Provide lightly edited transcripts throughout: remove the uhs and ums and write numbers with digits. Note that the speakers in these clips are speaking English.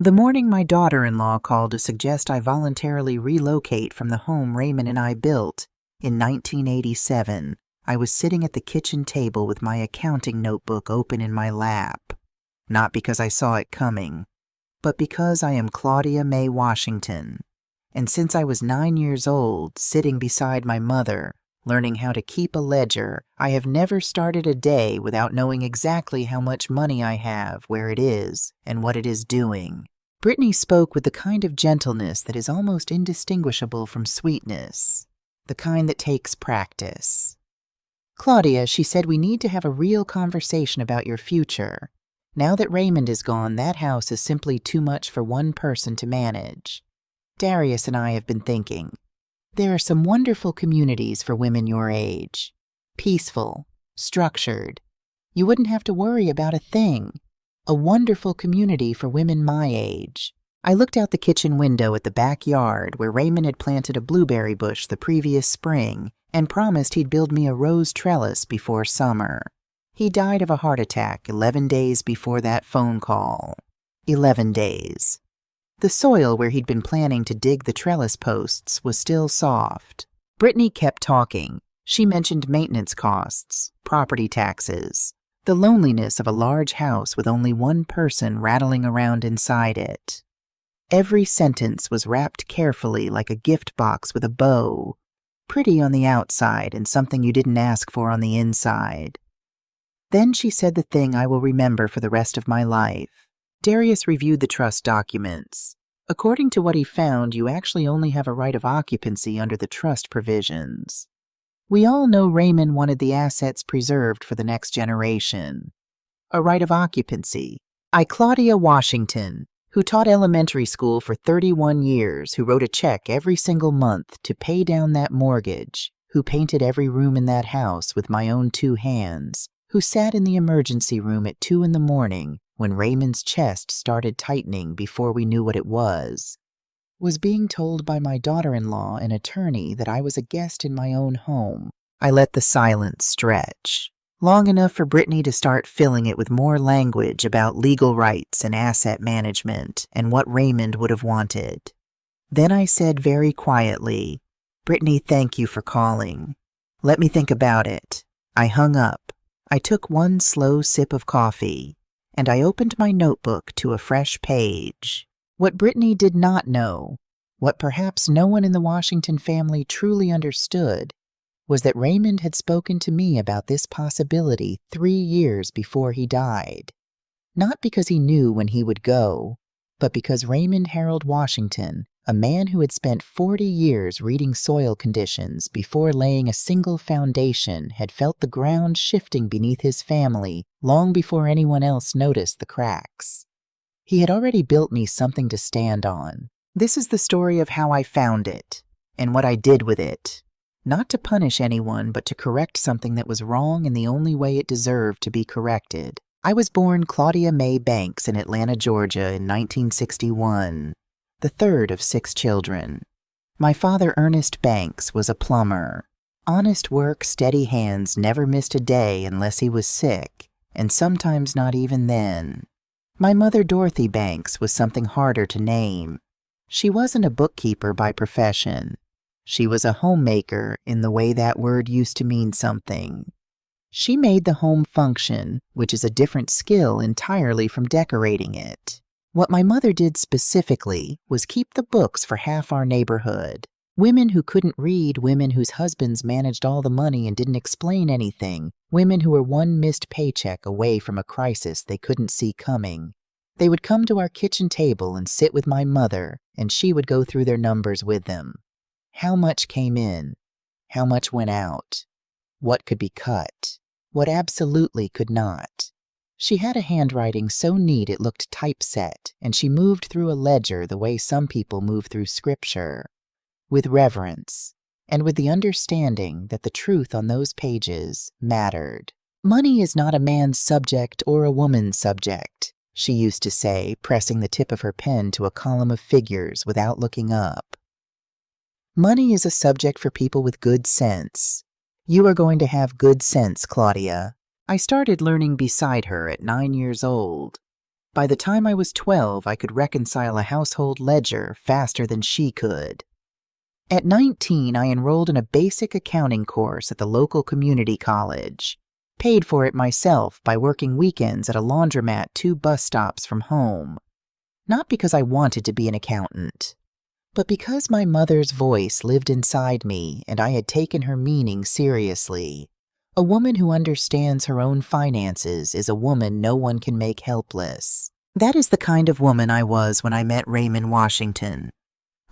The morning my daughter-in-law called to suggest I voluntarily relocate from the home Raymond and I built in 1987, I was sitting at the kitchen table with my accounting notebook open in my lap. Not because I saw it coming, but because I am Claudia May Washington. And since I was 9 years old, sitting beside my mother, learning how to keep a ledger, I have never started a day without knowing exactly how much money I have, where it is, and what it is doing. Brittany spoke with the kind of gentleness that is almost indistinguishable from sweetness, the kind that takes practice. Claudia, she said, we need to have a real conversation about your future. Now that Raymond is gone, that house is simply too much for one person to manage. Darius and I have been thinking. There are some wonderful communities for women your age. Peaceful, structured. You wouldn't have to worry about a thing. A wonderful community for women my age. I looked out the kitchen window at the backyard where Raymond had planted a blueberry bush the previous spring and promised he'd build me a rose trellis before summer. He died of a heart attack 11 days before that phone call. 11 days. The soil where he'd been planning to dig the trellis posts was still soft. Brittany kept talking. She mentioned maintenance costs, property taxes, the loneliness of a large house with only one person rattling around inside it. Every sentence was wrapped carefully like a gift box with a bow, pretty on the outside and something you didn't ask for on the inside. Then she said the thing I will remember for the rest of my life. Darius reviewed the trust documents. According to what he found, you actually only have a right of occupancy under the trust provisions. We all know Raymond wanted the assets preserved for the next generation. A right of occupancy. Claudia Washington, who taught elementary school for 31 years, who wrote a check every single month to pay down that mortgage, who painted every room in that house with my own 2 hands, who sat in the emergency room at 2 a.m. when Raymond's chest started tightening before we knew what it was being told by my daughter-in-law, an attorney, that I was a guest in my own home. I let the silence stretch, long enough for Brittany to start filling it with more language about legal rights and asset management and what Raymond would have wanted. Then I said very quietly, "Brittany, thank you for calling. Let me think about it." I hung up. I took one slow sip of coffee, and I opened my notebook to a fresh page. What Brittany did not know, what perhaps no one in the Washington family truly understood, was that Raymond had spoken to me about this possibility 3 years before he died. Not because he knew when he would go, but because Raymond Harold Washington, a man who had spent 40 years reading soil conditions before laying a single foundation, had felt the ground shifting beneath his family long before anyone else noticed the cracks. He had already built me something to stand on. This is the story of how I found it, and what I did with it. Not to punish anyone, but to correct something that was wrong in the only way it deserved to be corrected. I was born Claudia May Banks in Atlanta, Georgia in 1961, the third of 6 children. My father, Ernest Banks, was a plumber. Honest work, steady hands, never missed a day unless he was sick, and sometimes not even then. My mother, Dorothy Banks, was something harder to name. She wasn't a bookkeeper by profession. She was a homemaker in the way that word used to mean something. She made the home function, which is a different skill entirely from decorating it. What my mother did specifically was keep the books for half our neighborhood. Women who couldn't read, women whose husbands managed all the money and didn't explain anything, women who were one missed paycheck away from a crisis they couldn't see coming. They would come to our kitchen table and sit with my mother, and she would go through their numbers with them. How much came in? How much went out? What could be cut? What absolutely could not? She had a handwriting so neat it looked typeset, and she moved through a ledger the way some people move through scripture, with reverence, and with the understanding that the truth on those pages mattered. "Money is not a man's subject or a woman's subject," she used to say, pressing the tip of her pen to a column of figures without looking up. "Money is a subject for people with good sense. You are going to have good sense, Claudia." I started learning beside her at 9 years old. By the time I was 12, I could reconcile a household ledger faster than she could. At 19, I enrolled in a basic accounting course at the local community college. Paid for it myself by working weekends at a laundromat 2 bus stops from home. Not because I wanted to be an accountant, but because my mother's voice lived inside me and I had taken her meaning seriously. A woman who understands her own finances is a woman no one can make helpless. That is the kind of woman I was when I met Raymond Washington.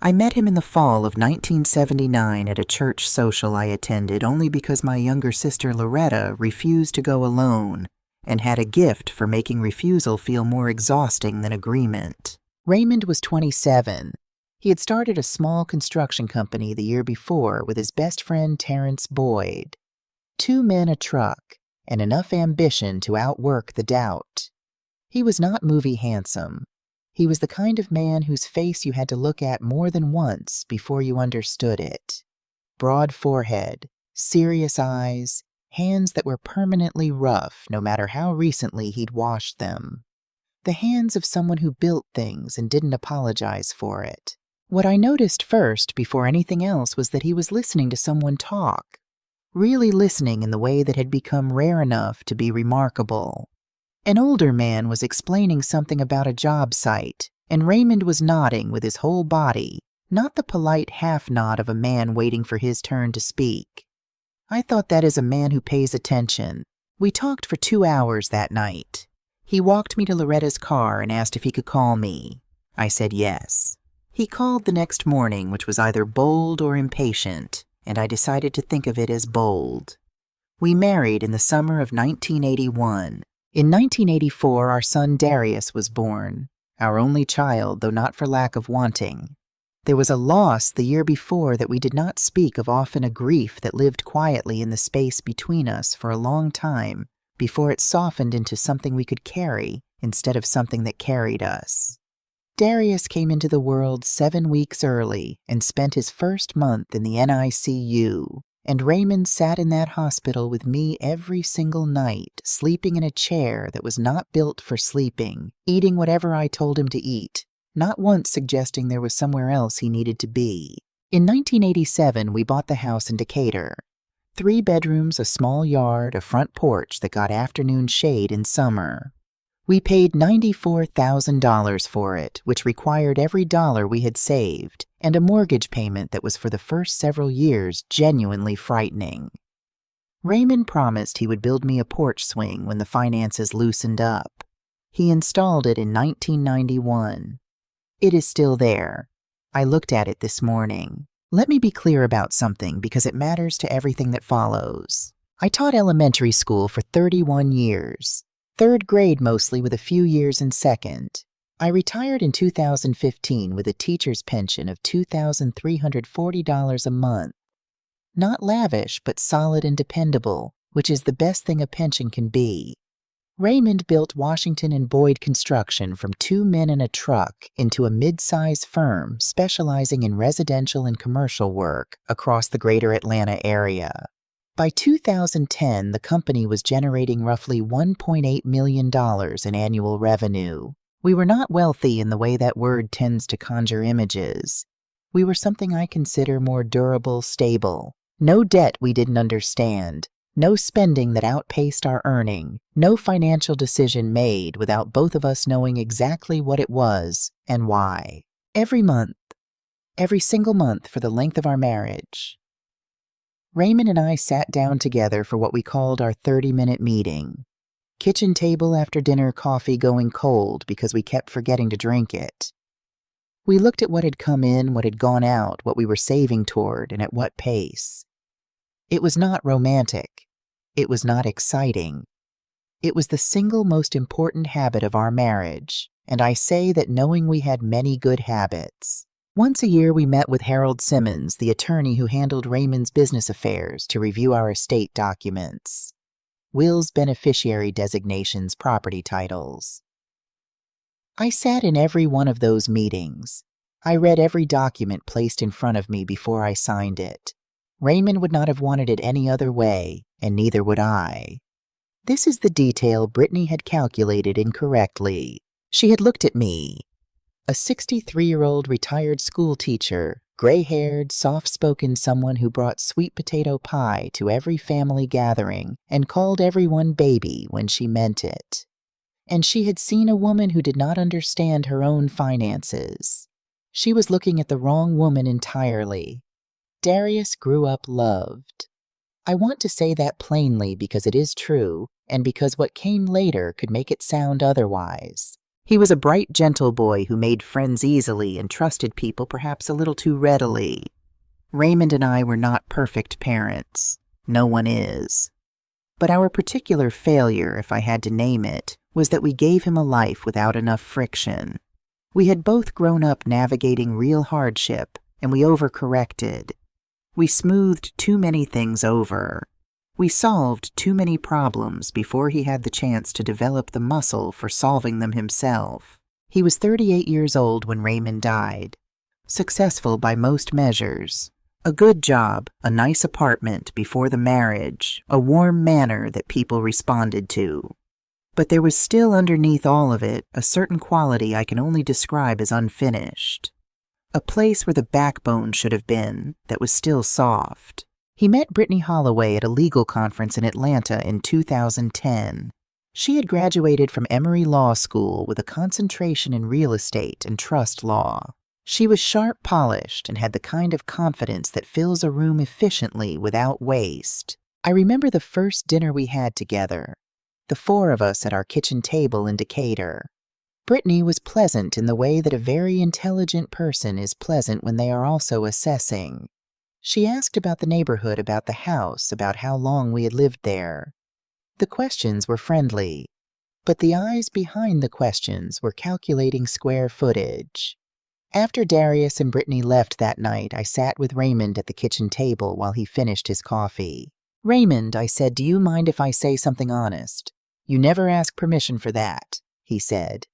I met him in the fall of 1979 at a church social I attended only because my younger sister Loretta refused to go alone and had a gift for making refusal feel more exhausting than agreement. Raymond was 27. He had started a small construction company the year before with his best friend Terrence Boyd. 2 men, a truck, and enough ambition to outwork the doubt. He was not movie handsome. He was the kind of man whose face you had to look at more than once before you understood it. Broad forehead, serious eyes, hands that were permanently rough no matter how recently he'd washed them. The hands of someone who built things and didn't apologize for it. What I noticed first, before anything else, was that he was listening to someone talk. Really listening in the way that had become rare enough to be remarkable. An older man was explaining something about a job site, and Raymond was nodding with his whole body, not the polite half-nod of a man waiting for his turn to speak. I thought that is a man who pays attention. We talked for 2 hours that night. He walked me to Loretta's car and asked if he could call me. I said yes. He called the next morning, which was either bold or impatient, and I decided to think of it as bold. We married in the summer of 1981. In 1984, our son Darius was born, our only child, though not for lack of wanting. There was a loss the year before that we did not speak of, often a grief that lived quietly in the space between us for a long time before it softened into something we could carry instead of something that carried us. Darius came into the world 7 weeks early and spent his first month in the NICU. And Raymond sat in that hospital with me every single night, sleeping in a chair that was not built for sleeping, eating whatever I told him to eat, not once suggesting there was somewhere else he needed to be. In 1987, we bought the house in Decatur. 3 bedrooms, a small yard, a front porch that got afternoon shade in summer. We paid $94,000 for it, which required every dollar we had saved, and a mortgage payment that was for the first several years genuinely frightening. Raymond promised he would build me a porch swing when the finances loosened up. He installed it in 1991. It is still there. I looked at it this morning. Let me be clear about something because it matters to everything that follows. I taught elementary school for 31 years. 3rd grade mostly, with a few years in 2nd. I retired in 2015 with a teacher's pension of $2,340 a month. Not lavish, but solid and dependable, which is the best thing a pension can be. Raymond built Washington and Boyd Construction from 2 men and a truck into a mid-size firm specializing in residential and commercial work across the greater Atlanta area. By 2010, the company was generating roughly $1.8 million in annual revenue. We were not wealthy in the way that word tends to conjure images. We were something I consider more durable, stable. No debt we didn't understand. No spending that outpaced our earning. No financial decision made without both of us knowing exactly what it was and why. Every single month for the length of our marriage. Raymond and I sat down together for what we called our 30-minute meeting. Kitchen table after dinner coffee going cold because we kept forgetting to drink it. We looked at what had come in, what had gone out, what we were saving toward, and at what pace. It was not romantic. It was not exciting. It was the single most important habit of our marriage, and I say that knowing we had many good habits. Once a year we met with Harold Simmons, the attorney who handled Raymond's business affairs, to review our estate documents. Wills, beneficiary designations, property titles. I sat in every one of those meetings. I read every document placed in front of me before I signed it. Raymond would not have wanted it any other way, and neither would I. This is the detail Brittany had calculated incorrectly. She had looked at me, a 63-year-old retired school teacher, gray-haired, soft-spoken someone who brought sweet potato pie to every family gathering and called everyone baby when she meant it. And she had seen a woman who did not understand her own finances. She was looking at the wrong woman entirely. Darius grew up loved. I want to say that plainly because it is true, and because what came later could make it sound otherwise. He was a bright, gentle boy who made friends easily and trusted people perhaps a little too readily. Raymond and I were not perfect parents. No one is. But our particular failure, if I had to name it, was that we gave him a life without enough friction. We had both grown up navigating real hardship, and we overcorrected. We smoothed too many things over. We solved too many problems before he had the chance to develop the muscle for solving them himself. He was 38 years old when Raymond died. Successful by most measures. A good job, a nice apartment before the marriage, a warm manner that people responded to. But there was still underneath all of it a certain quality I can only describe as unfinished. A place where the backbone should have been, that was still soft. He met Brittany Holloway at a legal conference in Atlanta in 2010. She had graduated from Emory Law School with a concentration in real estate and trust law. She was sharp polished and had the kind of confidence that fills a room efficiently without waste. I remember the first dinner we had together, the four of us at our kitchen table in Decatur. Brittany was pleasant in the way that a very intelligent person is pleasant when they are also assessing. She asked about the neighborhood, about the house, about how long we had lived there. The questions were friendly, but the eyes behind the questions were calculating square footage. After Darius and Brittany left that night, I sat with Raymond at the kitchen table while he finished his coffee. "Raymond," I said, "do you mind if I say something honest?" "You never ask permission for that," he said.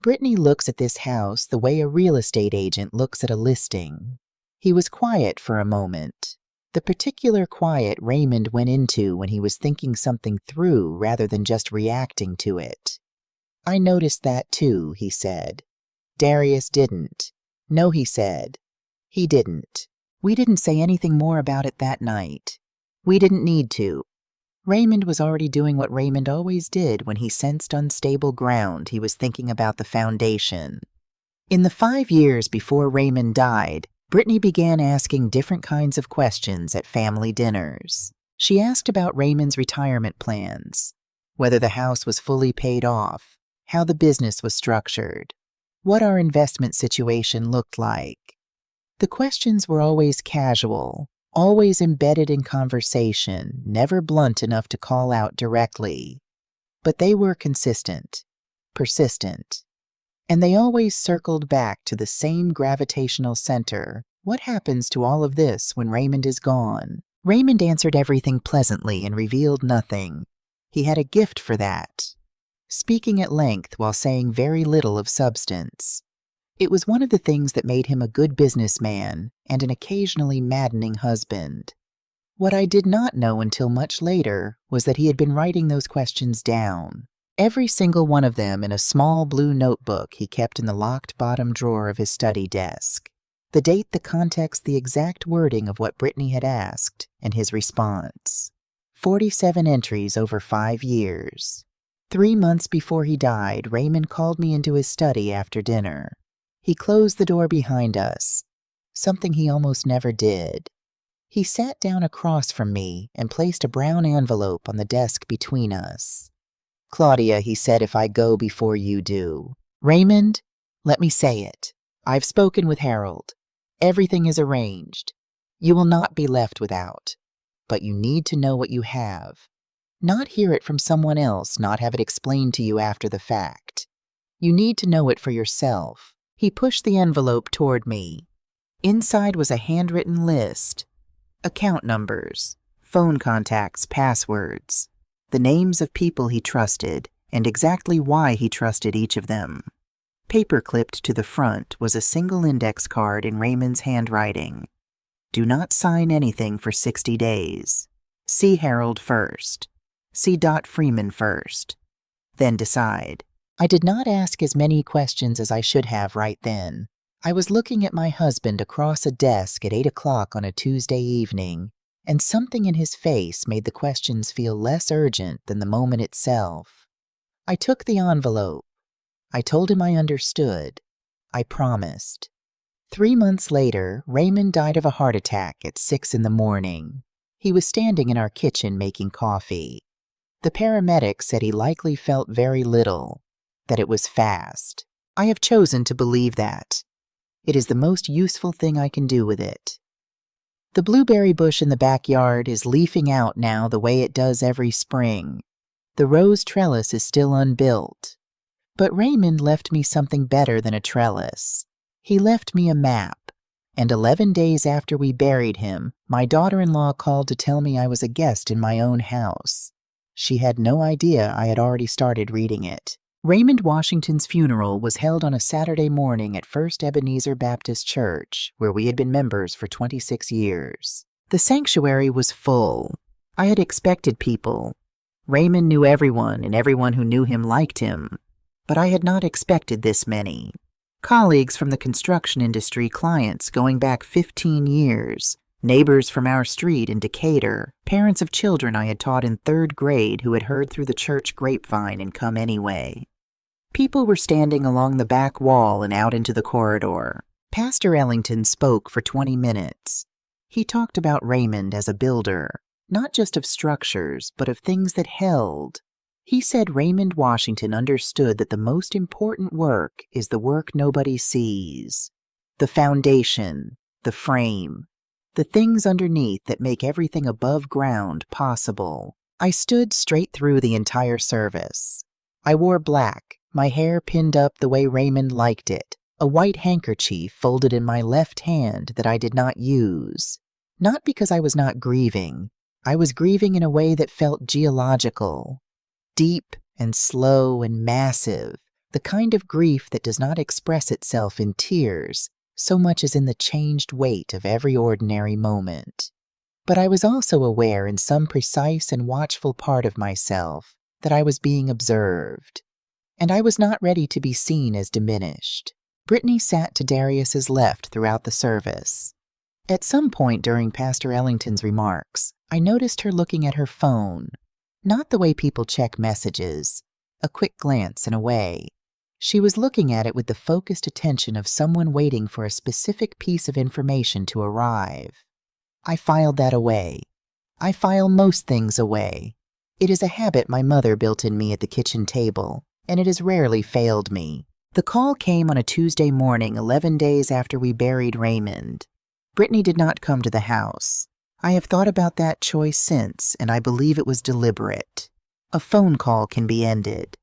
"Brittany looks at this house the way a real estate agent looks at a listing." He was quiet for a moment, the particular quiet Raymond went into when he was thinking something through rather than just reacting to it. "I noticed that too," he said. "Darius didn't." "No," he said. "He didn't. We didn't say anything more about it that night. We didn't need to." Raymond was already doing what Raymond always did when he sensed unstable ground. He was thinking about the foundation. In the 5 years before Raymond died, Brittany began asking different kinds of questions at family dinners. She asked about Raymond's retirement plans, whether the house was fully paid off, how the business was structured, what our investment situation looked like. The questions were always casual, always embedded in conversation, never blunt enough to call out directly. But they were consistent, persistent. And they always circled back to the same gravitational center. What happens to all of this when Raymond is gone? Raymond answered everything pleasantly and revealed nothing. He had a gift for that, speaking at length while saying very little of substance. It was one of the things that made him a good businessman and an occasionally maddening husband. What I did not know until much later was that he had been writing those questions down. Every single one of them in a small blue notebook he kept in the locked bottom drawer of his study desk. The date, the context, the exact wording of what Brittany had asked, and his response. 47 entries over 5 years. 3 months before he died, Raymond called me into his study after dinner. He closed the door behind us, something he almost never did. He sat down across from me and placed a brown envelope on the desk between us. "Claudia," he said, "if I go before you do." "Raymond, let me say it. I've spoken with Harold. Everything is arranged. You will not be left without. But you need to know what you have. Not hear it from someone else, not have it explained to you after the fact. You need to know it for yourself." He pushed the envelope toward me. Inside was a handwritten list. Account numbers, phone contacts, passwords, the names of people he trusted, and exactly why he trusted each of them. Paper-clipped to the front was a single index card in Raymond's handwriting. "Do not sign anything for 60 days. See Harold first. See Dot Freeman first. Then decide." I did not ask as many questions as I should have right then. I was looking at my husband across a desk at 8 o'clock on a Tuesday evening, and something in his face made the questions feel less urgent than the moment itself. I took the envelope. I told him I understood. I promised. 3 months later, Raymond died of a heart attack at 6 in the morning. He was standing in our kitchen making coffee. The paramedic said he likely felt very little, that it was fast. I have chosen to believe that. It is the most useful thing I can do with it. The blueberry bush in the backyard is leafing out now the way it does every spring. The rose trellis is still unbuilt. But Raymond left me something better than a trellis. He left me a map, and 11 days after we buried him, my daughter-in-law called to tell me I was a guest in my own house. She had no idea I had already started reading it. Raymond Washington's funeral was held on a Saturday morning at First Ebenezer Baptist Church, where we had been members for 26 years. The sanctuary was full. I had expected people. Raymond knew everyone, and everyone who knew him liked him. But I had not expected this many. Colleagues from the construction industry, clients going back 15 years, neighbors from our street in Decatur, parents of children I had taught in 3rd grade who had heard through the church grapevine and come anyway. People were standing along the back wall and out into the corridor. Pastor Ellington spoke for 20 minutes. He talked about Raymond as a builder, not just of structures, but of things that held. He said Raymond Washington understood that the most important work is the work nobody sees. The foundation, the frame, the things underneath that make everything above ground possible. I stood straight through the entire service. I wore black, my hair pinned up the way Raymond liked it, a white handkerchief folded in my left hand that I did not use. Not because I was not grieving. I was grieving in a way that felt geological. Deep and slow and massive, the kind of grief that does not express itself in tears so much as in the changed weight of every ordinary moment. But I was also aware in some precise and watchful part of myself that I was being observed, and I was not ready to be seen as diminished. Brittany sat to Darius's left throughout the service. At some point during Pastor Ellington's remarks, I noticed her looking at her phone. Not the way people check messages, a quick glance and away. She was looking at it with the focused attention of someone waiting for a specific piece of information to arrive. I filed that away. I file most things away. It is a habit my mother built in me at the kitchen table, and it has rarely failed me. The call came on a Tuesday morning 11 days after we buried Raymond. Brittany did not come to the house. I have thought about that choice since, and I believe it was deliberate. A phone call can be ended.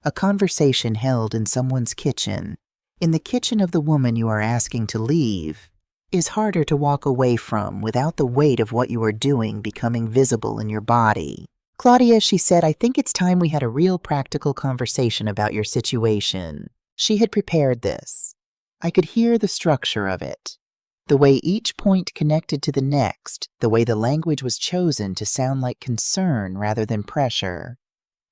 A conversation held in someone's kitchen, in the kitchen of the woman you are asking to leave, is harder to walk away from without the weight of what you are doing becoming visible in your body. Claudia, she said, I think it's time we had a real practical conversation about your situation. She had prepared this. I could hear the structure of it. The way each point connected to the next, the way the language was chosen to sound like concern rather than pressure.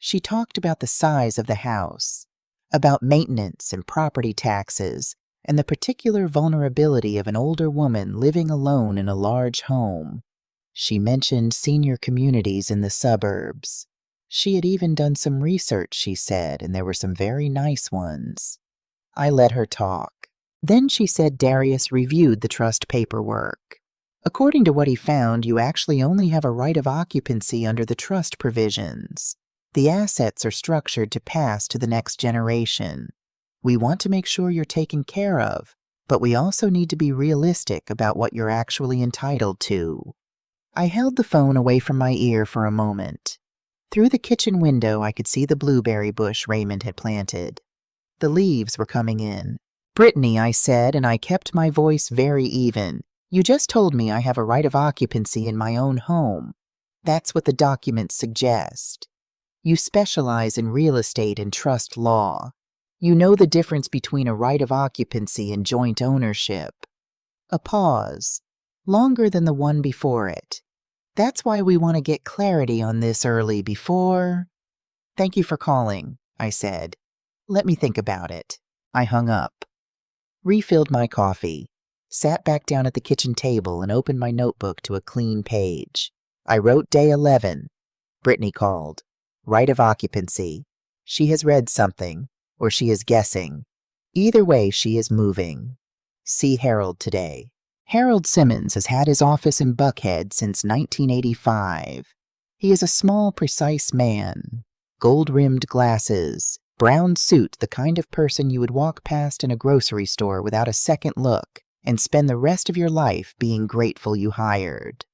She talked about the size of the house, about maintenance and property taxes, and the particular vulnerability of an older woman living alone in a large home. She mentioned senior communities in the suburbs. She had even done some research, she said, and there were some very nice ones. I let her talk. Then she said Darius reviewed the trust paperwork. According to what he found, you actually only have a right of occupancy under the trust provisions. The assets are structured to pass to the next generation. We want to make sure you're taken care of, but we also need to be realistic about what you're actually entitled to. I held the phone away from my ear for a moment. Through the kitchen window, I could see the blueberry bush Raymond had planted. The leaves were coming in. Brittany, I said, and I kept my voice very even. You just told me I have a right of occupancy in my own home. That's what the documents suggest. You specialize in real estate and trust law. You know the difference between a right of occupancy and joint ownership. A pause, longer than the one before it. That's why we want to get clarity on this early before... Thank you for calling, I said. Let me think about it. I hung up, refilled my coffee, sat back down at the kitchen table and opened my notebook to a clean page. I wrote day 11. Brittany called. Right of occupancy. She has read something, or she is guessing. Either way, she is moving. See Harold today. Harold Simmons has had his office in Buckhead since 1985. He is a small, precise man. Gold-rimmed glasses, brown suit, the kind of person you would walk past in a grocery store without a second look and spend the rest of your life being grateful you hired.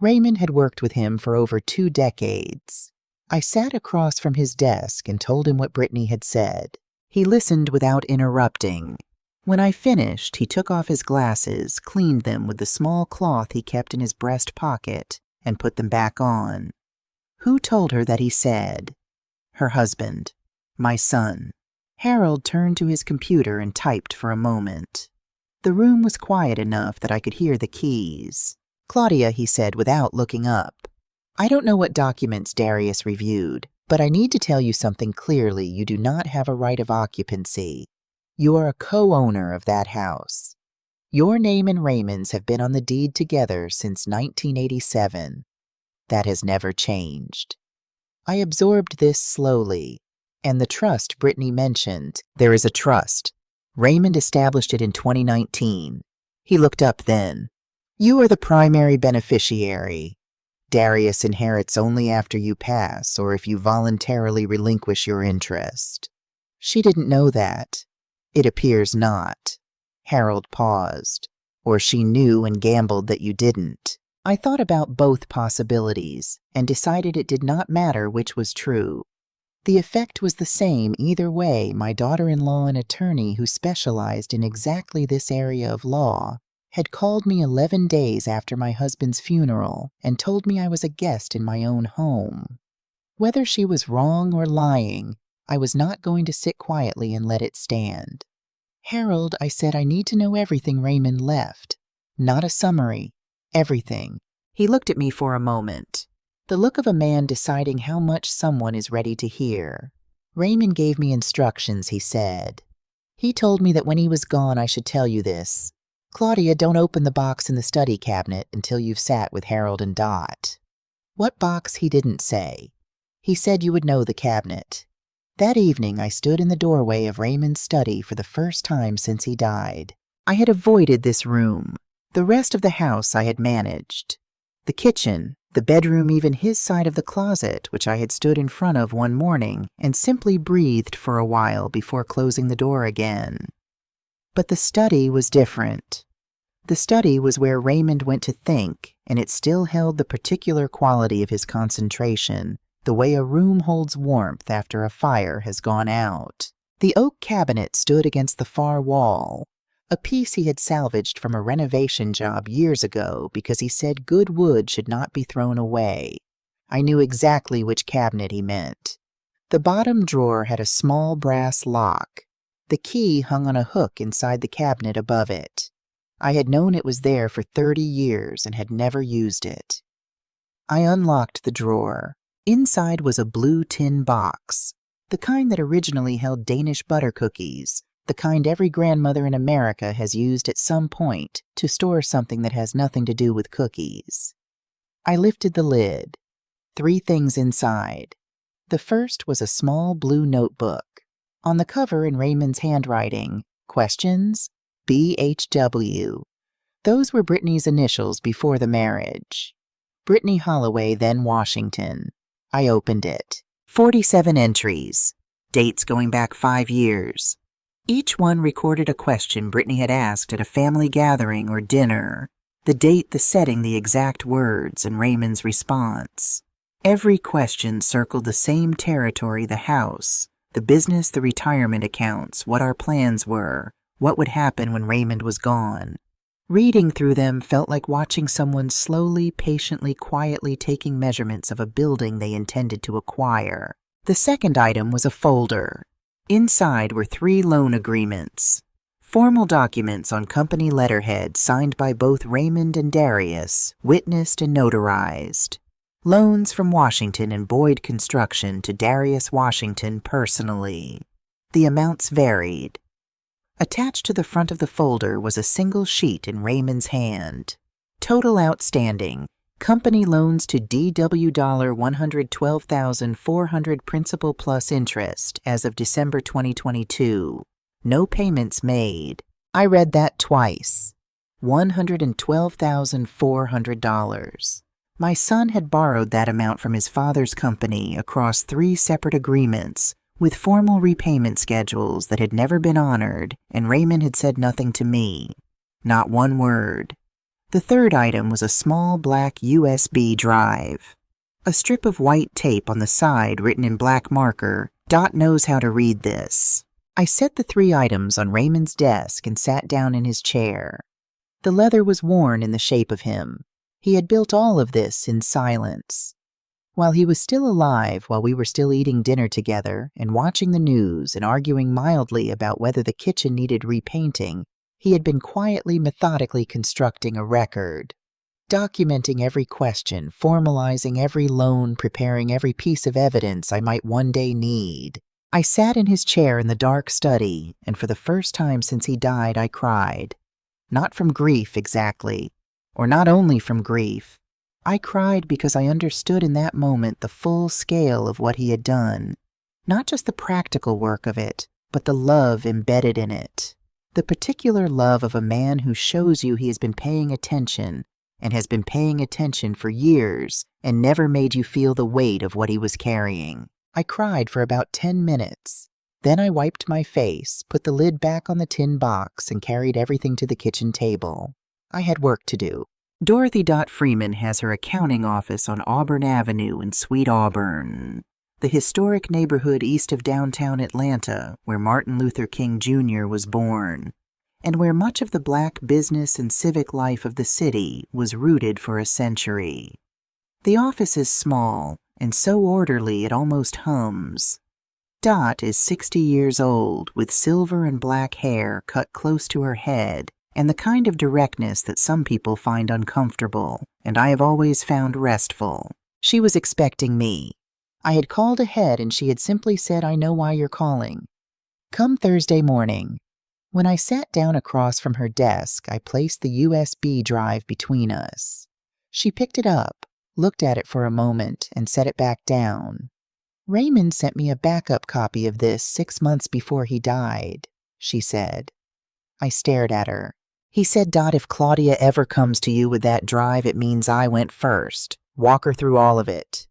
Raymond had worked with him for over 2 decades. I sat across from his desk and told him what Brittany had said. He listened without interrupting. When I finished, he took off his glasses, cleaned them with the small cloth he kept in his breast pocket, and put them back on. Who told her that he said? Her husband. My son. Harold turned to his computer and typed for a moment. The room was quiet enough that I could hear the keys. Claudia, he said without looking up. I don't know what documents Darius reviewed, but I need to tell you something clearly. You do not have a right of occupancy. You are a co-owner of that house. Your name and Raymond's have been on the deed together since 1987. That has never changed. I absorbed this slowly. And the trust Brittany mentioned. There is a trust. Raymond established it in 2019. He looked up then. You are the primary beneficiary. Darius inherits only after you pass or if you voluntarily relinquish your interest. She didn't know that. It appears not. Harold paused. Or she knew and gambled that you didn't. I thought about both possibilities and decided it did not matter which was true. The effect was the same either way. My daughter-in-law, an attorney who specialized in exactly this area of law, had called me 11 days after my husband's funeral and told me I was a guest in my own home. Whether she was wrong or lying, I was not going to sit quietly and let it stand. Harold, I said, I need to know everything Raymond left. Not a summary. Everything. He looked at me for a moment. The look of a man deciding how much someone is ready to hear. Raymond gave me instructions, he said. He told me that when he was gone I should tell you this. Claudia, don't open the box in the study cabinet until you've sat with Harold and Dot. What box, he didn't say. He said you would know the cabinet. That evening I stood in the doorway of Raymond's study for the first time since he died. I had avoided this room. The rest of the house I had managed. The kitchen, the bedroom, even his side of the closet, which I had stood in front of one morning and simply breathed for a while before closing the door again. But the study was different. The study was where Raymond went to think, and it still held the particular quality of his concentration, the way a room holds warmth after a fire has gone out. The oak cabinet stood against the far wall, a piece he had salvaged from a renovation job years ago because he said good wood should not be thrown away. I knew exactly which cabinet he meant. The bottom drawer had a small brass lock. The key hung on a hook inside the cabinet above it. I had known it was there for 30 years and had never used it. I unlocked the drawer. Inside was a blue tin box, the kind that originally held Danish butter cookies, the kind every grandmother in America has used at some point to store something that has nothing to do with cookies. I lifted the lid. 3 things inside. The first was a small blue notebook. On the cover in Raymond's handwriting, questions, BHW. Those were Brittany's initials before the marriage. Brittany Holloway, then Washington. I opened it. 47 entries. Dates going back 5 years. Each one recorded a question Brittany had asked at a family gathering or dinner. The date, the setting, the exact words, and Raymond's response. Every question circled the same territory: the house, the business, the retirement accounts, what our plans were, what would happen when Raymond was gone. Reading through them felt like watching someone slowly, patiently, quietly taking measurements of a building they intended to acquire. The second item was a folder. Inside were 3 loan agreements. Formal documents on company letterhead signed by both Raymond and Darius, witnessed and notarized. Loans from Washington and Boyd Construction to Darius Washington personally. The amounts varied. Attached to the front of the folder was a single sheet in Raymond's hand. Total outstanding. Company loans to DW $112,400 principal plus interest as of December 2022. No payments made. I read that twice. $112,400. My son had borrowed that amount from his father's company across 3 separate agreements with formal repayment schedules that had never been honored, and Raymond had said nothing to me. Not one word. The third item was a small black USB drive. A strip of white tape on the side written in black marker. Dot knows how to read this. I set the 3 items on Raymond's desk and sat down in his chair. The leather was worn in the shape of him. He had built all of this in silence. While he was still alive, while we were still eating dinner together and watching the news and arguing mildly about whether the kitchen needed repainting, he had been quietly, methodically constructing a record, documenting every question, formalizing every loan, preparing every piece of evidence I might one day need. I sat in his chair in the dark study, and for the first time since he died, I cried. Not from grief, exactly, or not only from grief. I cried because I understood in that moment the full scale of what he had done. Not just the practical work of it, but the love embedded in it. The particular love of a man who shows you he has been paying attention, and has been paying attention for years, and never made you feel the weight of what he was carrying. I cried for about 10 minutes. Then I wiped my face, put the lid back on the tin box, and carried everything to the kitchen table. I had work to do. Dorothy Freeman has her accounting office on Auburn Avenue in Sweet Auburn, the historic neighborhood east of downtown Atlanta, where Martin Luther King Jr. was born, and where much of the black business and civic life of the city was rooted for a century. The office is small and so orderly it almost hums. Dot is 60 years old, with silver and black hair cut close to her head, and the kind of directness that some people find uncomfortable, and I have always found restful. She was expecting me. I had called ahead, and she had simply said, "I know why you're calling. Come Thursday morning." When I sat down across from her desk, I placed the USB drive between us. She picked it up, looked at it for a moment, and set it back down. "Raymond sent me a backup copy of this 6 months before he died," she said. I stared at her. "He said, Dot, if Claudia ever comes to you with that drive, it means I went first. Walk her through all of it."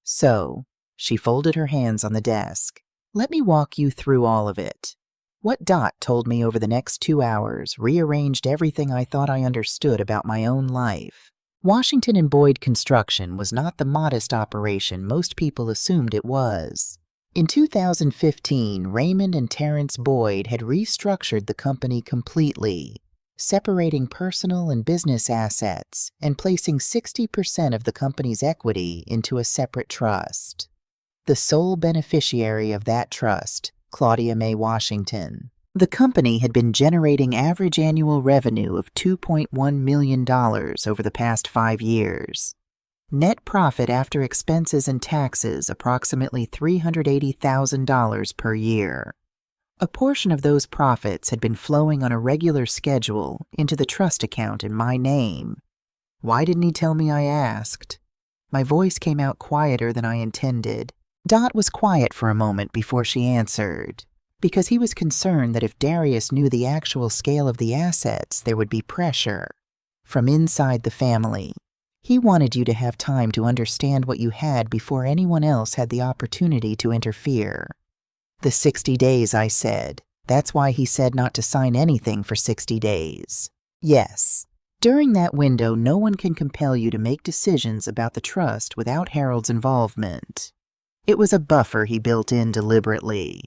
So, she folded her hands on the desk. "Let me walk you through all of it." What Dot told me over the next 2 hours rearranged everything I thought I understood about my own life. Washington and Boyd Construction was not the modest operation most people assumed it was. In 2015, Raymond and Terrence Boyd had restructured the company completely, separating personal and business assets and placing 60% of the company's equity into a separate trust. The sole beneficiary of that trust, Claudia May Washington. The company had been generating average annual revenue of $2.1 million over the past 5 years. Net profit after expenses and taxes approximately $380,000 per year. A portion of those profits had been flowing on a regular schedule into the trust account in my name. Why didn't he tell me, I asked? My voice came out quieter than I intended. Dot was quiet for a moment before she answered. Because he was concerned that if Darius knew the actual scale of the assets, there would be pressure from inside the family. He wanted you to have time to understand what you had before anyone else had the opportunity to interfere. The 60 days, I said. That's why he said not to sign anything for 60 days. Yes. During that window, no one can compel you to make decisions about the trust without Harold's involvement. It was a buffer he built in deliberately.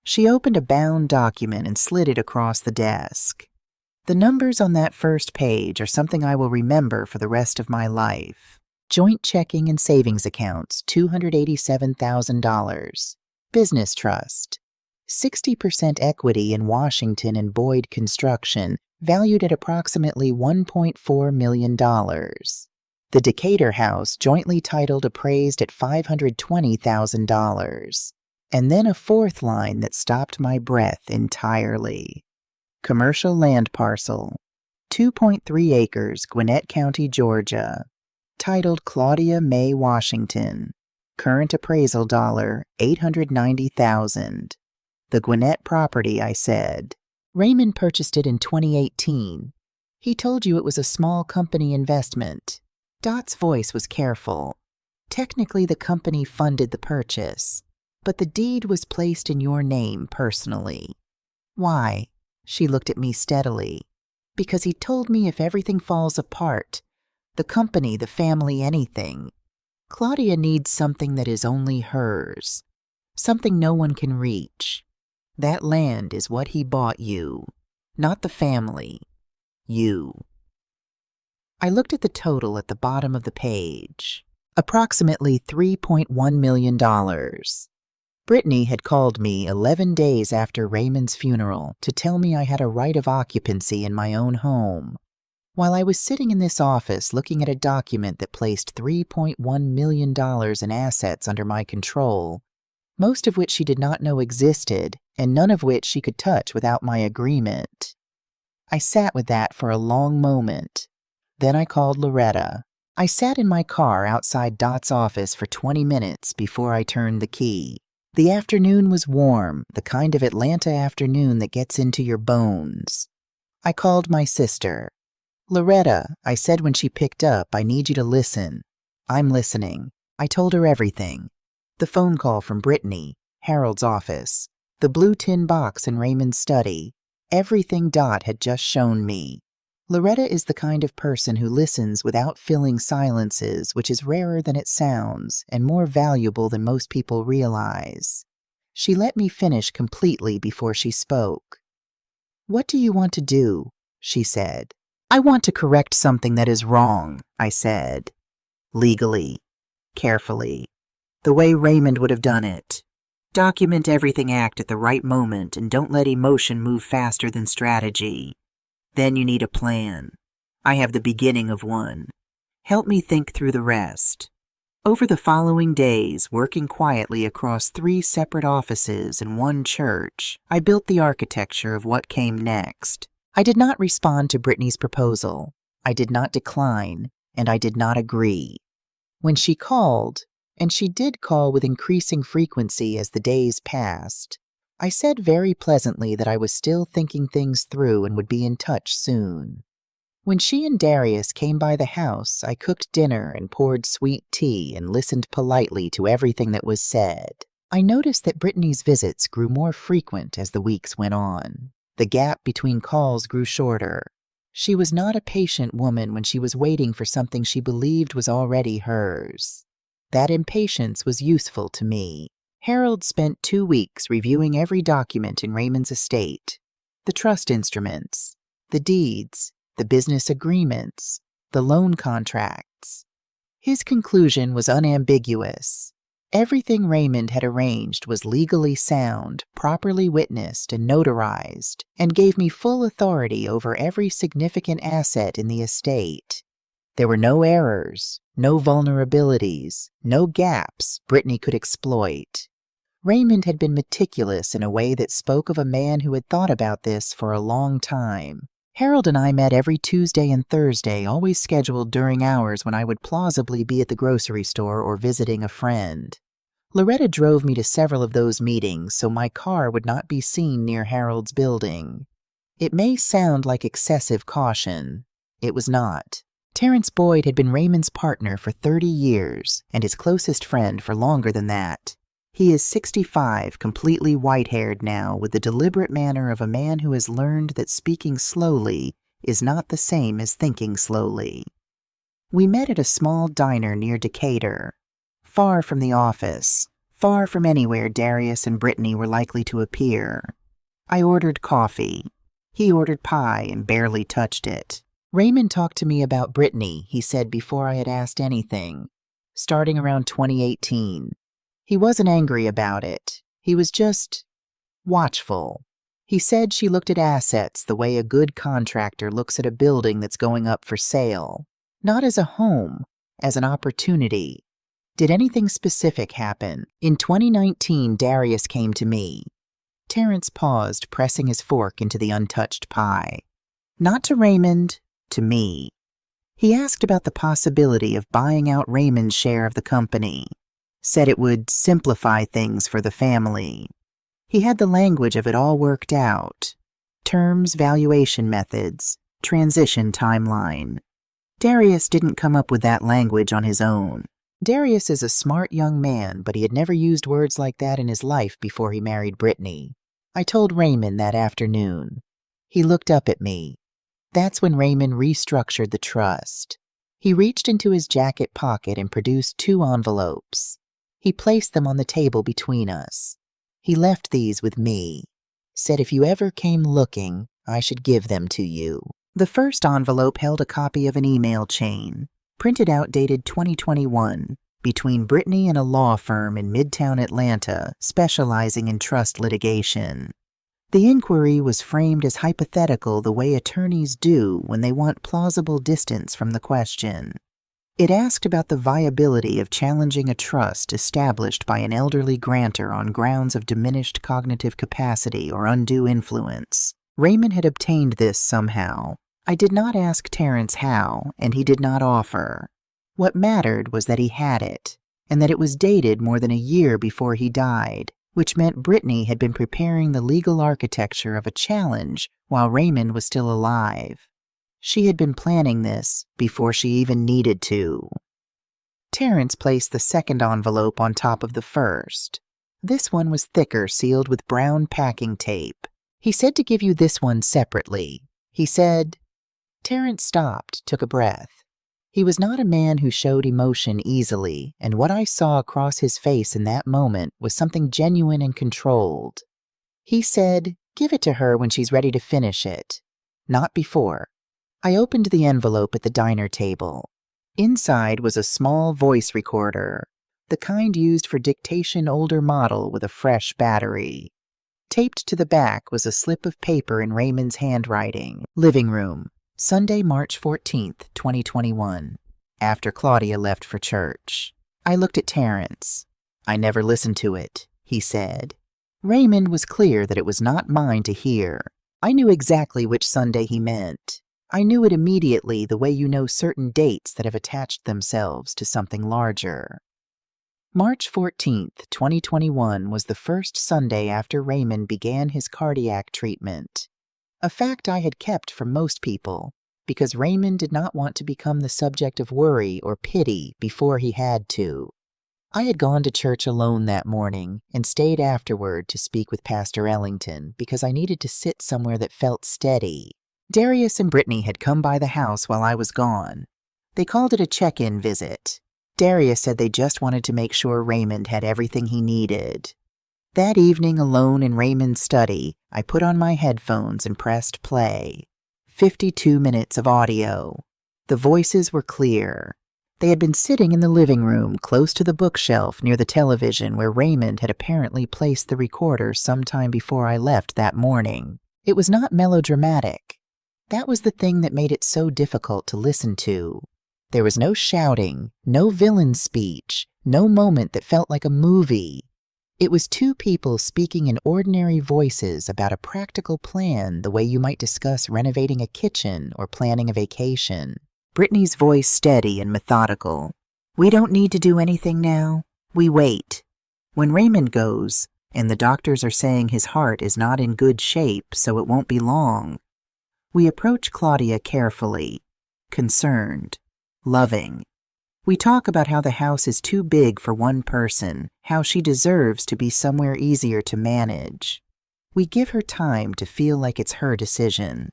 She opened a bound document and slid it across the desk. The numbers on that first page are something I will remember for the rest of my life. Joint checking and savings accounts, $287,000. Business trust. 60% equity in Washington and Boyd Construction, valued at approximately $1.4 million. The Decatur house, jointly titled, appraised at $520,000. And then a fourth line that stopped my breath entirely. Commercial land parcel, 2.3 acres, Gwinnett County, Georgia. Titled Claudia May Washington. Current appraisal $890,000. The Gwinnett property, I said. Raymond purchased it in 2018. He told you it was a small company investment. Dot's voice was careful. Technically, the company funded the purchase, but the deed was placed in your name personally. Why? She looked at me steadily. Because he told me if everything falls apart, the company, the family, anything, Claudia needs something that is only hers, something no one can reach. That land is what he bought you, not the family, you. I looked at the total at the bottom of the page. Approximately $3.1 million. Brittany had called me 11 days after Raymond's funeral to tell me I had a right of occupancy in my own home. While I was sitting in this office looking at a document that placed $3.1 million in assets under my control, most of which she did not know existed, and none of which she could touch without my agreement. I sat with that for a long moment. Then I called Loretta. I sat in my car outside Dot's office for 20 minutes before I turned the key. The afternoon was warm, the kind of Atlanta afternoon that gets into your bones. I called my sister. Loretta, I said when she picked up, I need you to listen. I'm listening. I told her everything. The phone call from Brittany, Harold's office, the blue tin box in Raymond's study, everything Dot had just shown me. Loretta is the kind of person who listens without filling silences, which is rarer than it sounds and more valuable than most people realize. She let me finish completely before she spoke. "What do you want to do?" she said. "I want to correct something that is wrong," I said. Legally. Carefully. The way Raymond would have done it. Document everything, act at the right moment, and don't let emotion move faster than strategy. Then you need a plan. I have the beginning of one. Help me think through the rest. Over the following days, working quietly across 3 separate offices and 1 church, I built the architecture of what came next. I did not respond to Brittany's proposal. I did not decline, and I did not agree. When she called, and she did call with increasing frequency as the days passed, I said very pleasantly that I was still thinking things through and would be in touch soon. When she and Darius came by the house, I cooked dinner and poured sweet tea and listened politely to everything that was said. I noticed that Brittany's visits grew more frequent as the weeks went on. The gap between calls grew shorter. She was not a patient woman when she was waiting for something she believed was already hers. That impatience was useful to me. Harold spent 2 weeks reviewing every document in Raymond's estate, the trust instruments, the deeds, the business agreements, the loan contracts. His conclusion was unambiguous. Everything Raymond had arranged was legally sound, properly witnessed and notarized, and gave me full authority over every significant asset in the estate. There were no errors, no vulnerabilities, no gaps Brittany could exploit. Raymond had been meticulous in a way that spoke of a man who had thought about this for a long time. Harold and I met every Tuesday and Thursday, always scheduled during hours when I would plausibly be at the grocery store or visiting a friend. Loretta drove me to several of those meetings so my car would not be seen near Harold's building. It may sound like excessive caution. It was not. Terrence Boyd had been Raymond's partner for 30 years and his closest friend for longer than that. He is 65, completely white-haired now, with the deliberate manner of a man who has learned that speaking slowly is not the same as thinking slowly. We met at a small diner near Decatur, far from the office, far from anywhere Darius and Brittany were likely to appear. I ordered coffee. He ordered pie and barely touched it. Raymond talked to me about Brittany, he said before I had asked anything, starting around 2018. He wasn't angry about it. He was just watchful. He said she looked at assets the way a good contractor looks at a building that's going up for sale, not as a home, as an opportunity. Did anything specific happen? In 2019, Darius came to me. Terrence paused, pressing his fork into the untouched pie. Not to Raymond, to me. He asked about the possibility of buying out Raymond's share of the company. Said it would simplify things for the family. He had the language of it all worked out. Terms, valuation methods, transition timeline. Darius didn't come up with that language on his own. Darius is a smart young man, but he had never used words like that in his life before he married Brittany. I told Raymond that afternoon. He looked up at me. That's when Raymond restructured the trust. He reached into his jacket pocket and produced 2 envelopes. He placed them on the table between us. He left these with me. Said if you ever came looking, I should give them to you. The first envelope held a copy of an email chain, printed out dated 2021, between Brittany and a law firm in Midtown Atlanta specializing in trust litigation. The inquiry was framed as hypothetical the way attorneys do when they want plausible distance from the question. It asked about the viability of challenging a trust established by an elderly grantor on grounds of diminished cognitive capacity or undue influence. Raymond had obtained this somehow. I did not ask Terrence how, and he did not offer. What mattered was that he had it, and that it was dated more than a year before he died, which meant Brittany had been preparing the legal architecture of a challenge while Raymond was still alive. She had been planning this before she even needed to. Terrence placed the second envelope on top of the first. This one was thicker, sealed with brown packing tape. He said to give you this one separately. He said... Terrence stopped, took a breath. He was not a man who showed emotion easily, and what I saw across his face in that moment was something genuine and controlled. He said, give it to her when she's ready to finish it. Not before. I opened the envelope at the diner table. Inside was a small voice recorder, the kind used for dictation older model with a fresh battery. Taped to the back was a slip of paper in Raymond's handwriting. Living room, Sunday, March 14th, 2021. After Claudia left for church. I looked at Terrence. I never listened to it, he said. Raymond was clear that it was not mine to hear. I knew exactly which Sunday he meant. I knew it immediately the way you know certain dates that have attached themselves to something larger. March 14th, 2021 was the first Sunday after Raymond began his cardiac treatment. A fact I had kept from most people, because Raymond did not want to become the subject of worry or pity before he had to. I had gone to church alone that morning and stayed afterward to speak with Pastor Ellington because I needed to sit somewhere that felt steady. Darius and Brittany had come by the house while I was gone. They called it a check-in visit. Darius said they just wanted to make sure Raymond had everything he needed. That evening, alone in Raymond's study, I put on my headphones and pressed play. 52 minutes of audio. The voices were clear. They had been sitting in the living room, close to the bookshelf near the television where Raymond had apparently placed the recorder sometime before I left that morning. It was not melodramatic. That was the thing that made it so difficult to listen to. There was no shouting, no villain speech, no moment that felt like a movie. It was 2 people speaking in ordinary voices about a practical plan the way you might discuss renovating a kitchen or planning a vacation. Brittany's voice steady and methodical. We don't need to do anything now. We wait. When Raymond goes, and the doctors are saying his heart is not in good shape, so it won't be long. We approach Claudia carefully, concerned, loving. We talk about how the house is too big for one person, how she deserves to be somewhere easier to manage. We give her time to feel like it's her decision.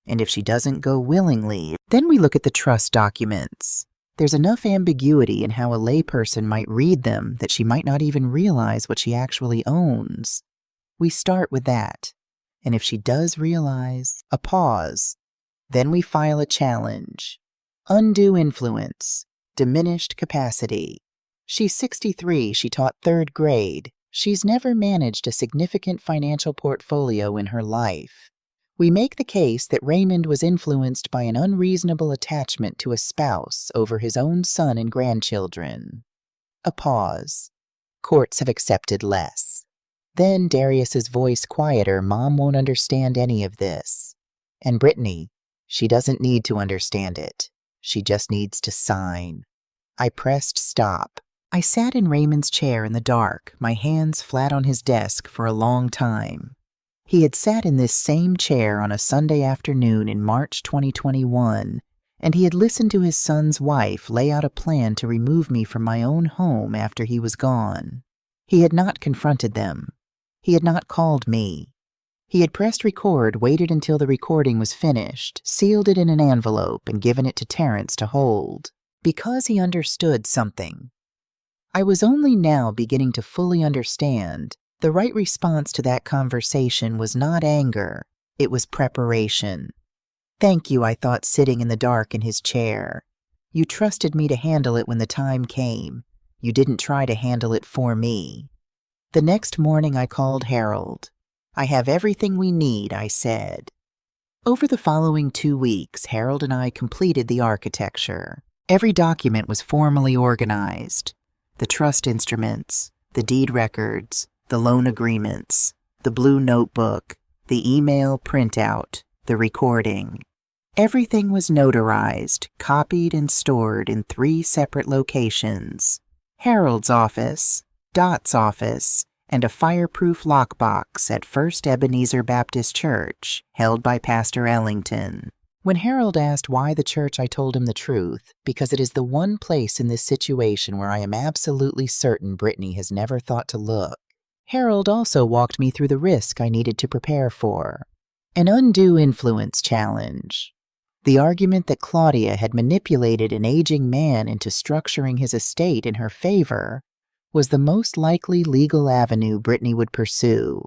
And if she doesn't go willingly, then we look at the trust documents. There's enough ambiguity in how a layperson might read them that she might not even realize what she actually owns. We start with that. And if she does realize, a pause. Then we file a challenge. Undue influence. Diminished capacity. She's 63, she taught 3rd grade. She's never managed a significant financial portfolio in her life. We make the case that Raymond was influenced by an unreasonable attachment to a spouse over his own son and grandchildren. A pause. Courts have accepted less. Then Darius's voice quieter. Mom won't understand any of this. And Brittany, she doesn't need to understand it. She just needs to sign. I pressed stop. I sat in Raymond's chair in the dark, my hands flat on his desk for a long time. He had sat in this same chair on a Sunday afternoon in March 2021, and he had listened to his son's wife lay out a plan to remove me from my own home after he was gone. He had not confronted them. He had not called me. He had pressed record, waited until the recording was finished, sealed it in an envelope, and given it to Terrence to hold. Because he understood something. I was only now beginning to fully understand. The right response to that conversation was not anger, it was preparation. Thank you, I thought, sitting in the dark in his chair. You trusted me to handle it when the time came. You didn't try to handle it for me. The next morning I called Harold. I have everything we need, I said. Over the following 2 weeks, Harold and I completed the architecture. Every document was formally organized. The trust instruments, the deed records, the loan agreements, the blue notebook, the email printout, the recording. Everything was notarized, copied, and stored in 3 separate locations: Harold's office, Dot's office, and a fireproof lockbox at First Ebenezer Baptist Church, held by Pastor Ellington. When Harold asked why the church, I told him the truth, because it is the one place in this situation where I am absolutely certain Brittany has never thought to look. Harold also walked me through the risk I needed to prepare for. An undue influence challenge. The argument that Claudia had manipulated an aging man into structuring his estate in her favor was the most likely legal avenue Brittany would pursue.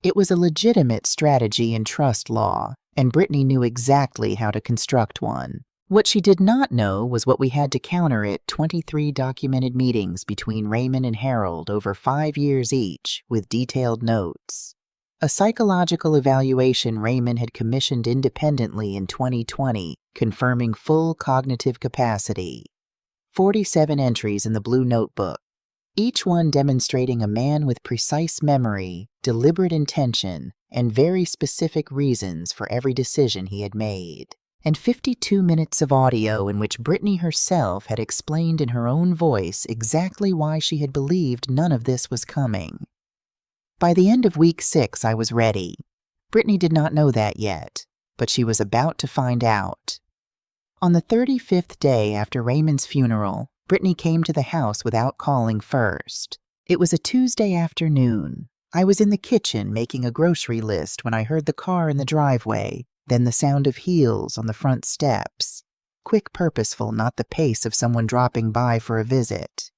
It was a legitimate strategy in trust law, and Brittany knew exactly how to construct one. What she did not know was what we had to counter it: 23 documented meetings between Raymond and Harold over 5 years each, with detailed notes. A psychological evaluation Raymond had commissioned independently in 2020, confirming full cognitive capacity. 47 entries in the blue notebook, each one demonstrating a man with precise memory, deliberate intention, and very specific reasons for every decision he had made. And 52 minutes of audio in which Brittany herself had explained in her own voice exactly why she had believed none of this was coming. By the end of week 6, I was ready. Brittany did not know that yet, but she was about to find out. On the 35th day after Raymond's funeral, Brittany came to the house without calling first. It was a Tuesday afternoon. I was in the kitchen making a grocery list when I heard the car in the driveway, then the sound of heels on the front steps. Quick, purposeful, not the pace of someone dropping by for a visit.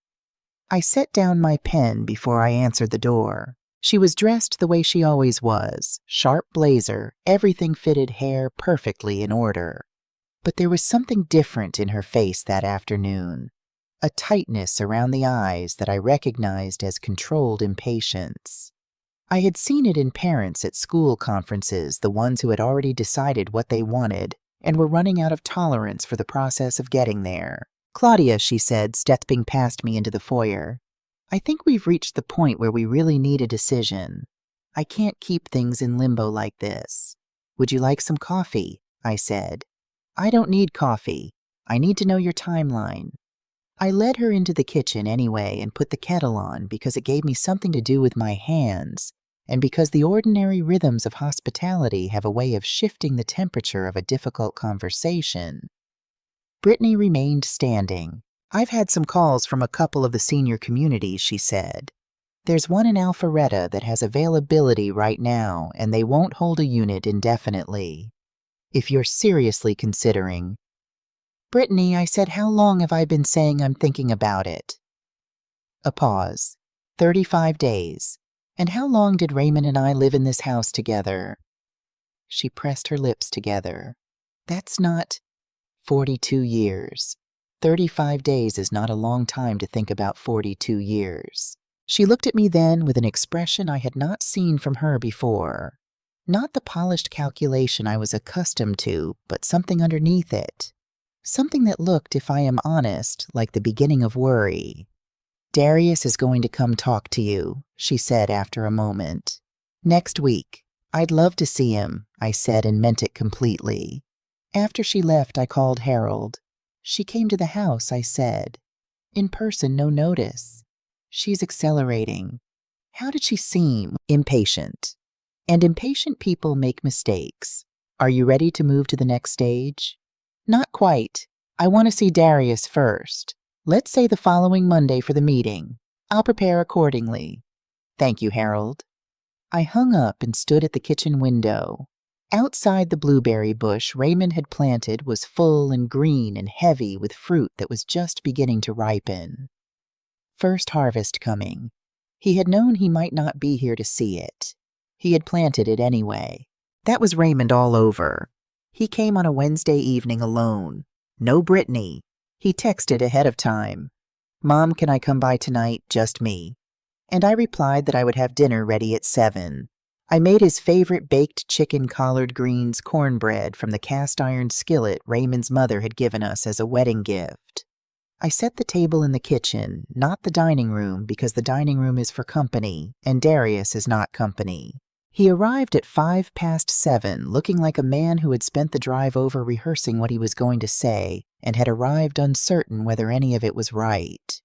I set down my pen before I answered the door. She was dressed the way she always was, sharp blazer, everything fitted, hair perfectly in order. But there was something different in her face that afternoon, a tightness around the eyes that I recognized as controlled impatience. I had seen it in parents at school conferences, the ones who had already decided what they wanted and were running out of tolerance for the process of getting there. "Claudia," she said, stepping past me into the foyer, "I think we've reached the point where we really need a decision. I can't keep things in limbo like this. Would you like some coffee?" I said. "I don't need coffee. I need to know your timeline." I led her into the kitchen anyway and put the kettle on because it gave me something to do with my hands, and because the ordinary rhythms of hospitality have a way of shifting the temperature of a difficult conversation. Brittany remained standing. "I've had some calls from a couple of the senior communities," she said. "There's one in Alpharetta that has availability right now, and they won't hold a unit indefinitely. If you're seriously considering..." "Brittany," I said, "how long have I been saying I'm thinking about it?" A pause. 35 days. "And how long did Raymond and I live in this house together?" She pressed her lips together. "That's not..." 42 years. 35 days is not a long time to think about 42 years. She looked at me then with an expression I had not seen from her before. Not the polished calculation I was accustomed to, but something underneath it. Something that looked, if I am honest, like the beginning of worry. Darius is going to come talk to you, she said after a moment. Next week. I'd love to see him, I said and meant it completely. After she left, I called Harold. She came to the house, I said. In person, no notice. She's accelerating. How did she seem? Impatient. And impatient people make mistakes. Are you ready to move to the next stage? Not quite. I want to see Darius first. Let's say the following Monday for the meeting. I'll prepare accordingly. Thank you, Harold. I hung up and stood at the kitchen window. Outside the blueberry bush Raymond had planted was full and green and heavy with fruit that was just beginning to ripen. First harvest coming. He had known he might not be here to see it. He had planted it anyway. That was Raymond all over. He came on a Wednesday evening alone. No Brittany. He texted ahead of time. Mom, can I come by tonight? Just me. And I replied that I would have dinner ready at 7. I made his favorite baked chicken collard greens cornbread from the cast-iron skillet Raymond's mother had given us as a wedding gift. I set the table in the kitchen, not the dining room, because the dining room is for company, and Darius is not company. He arrived at 7:05, looking like a man who had spent the drive over rehearsing what he was going to say, and had arrived uncertain whether any of it was right.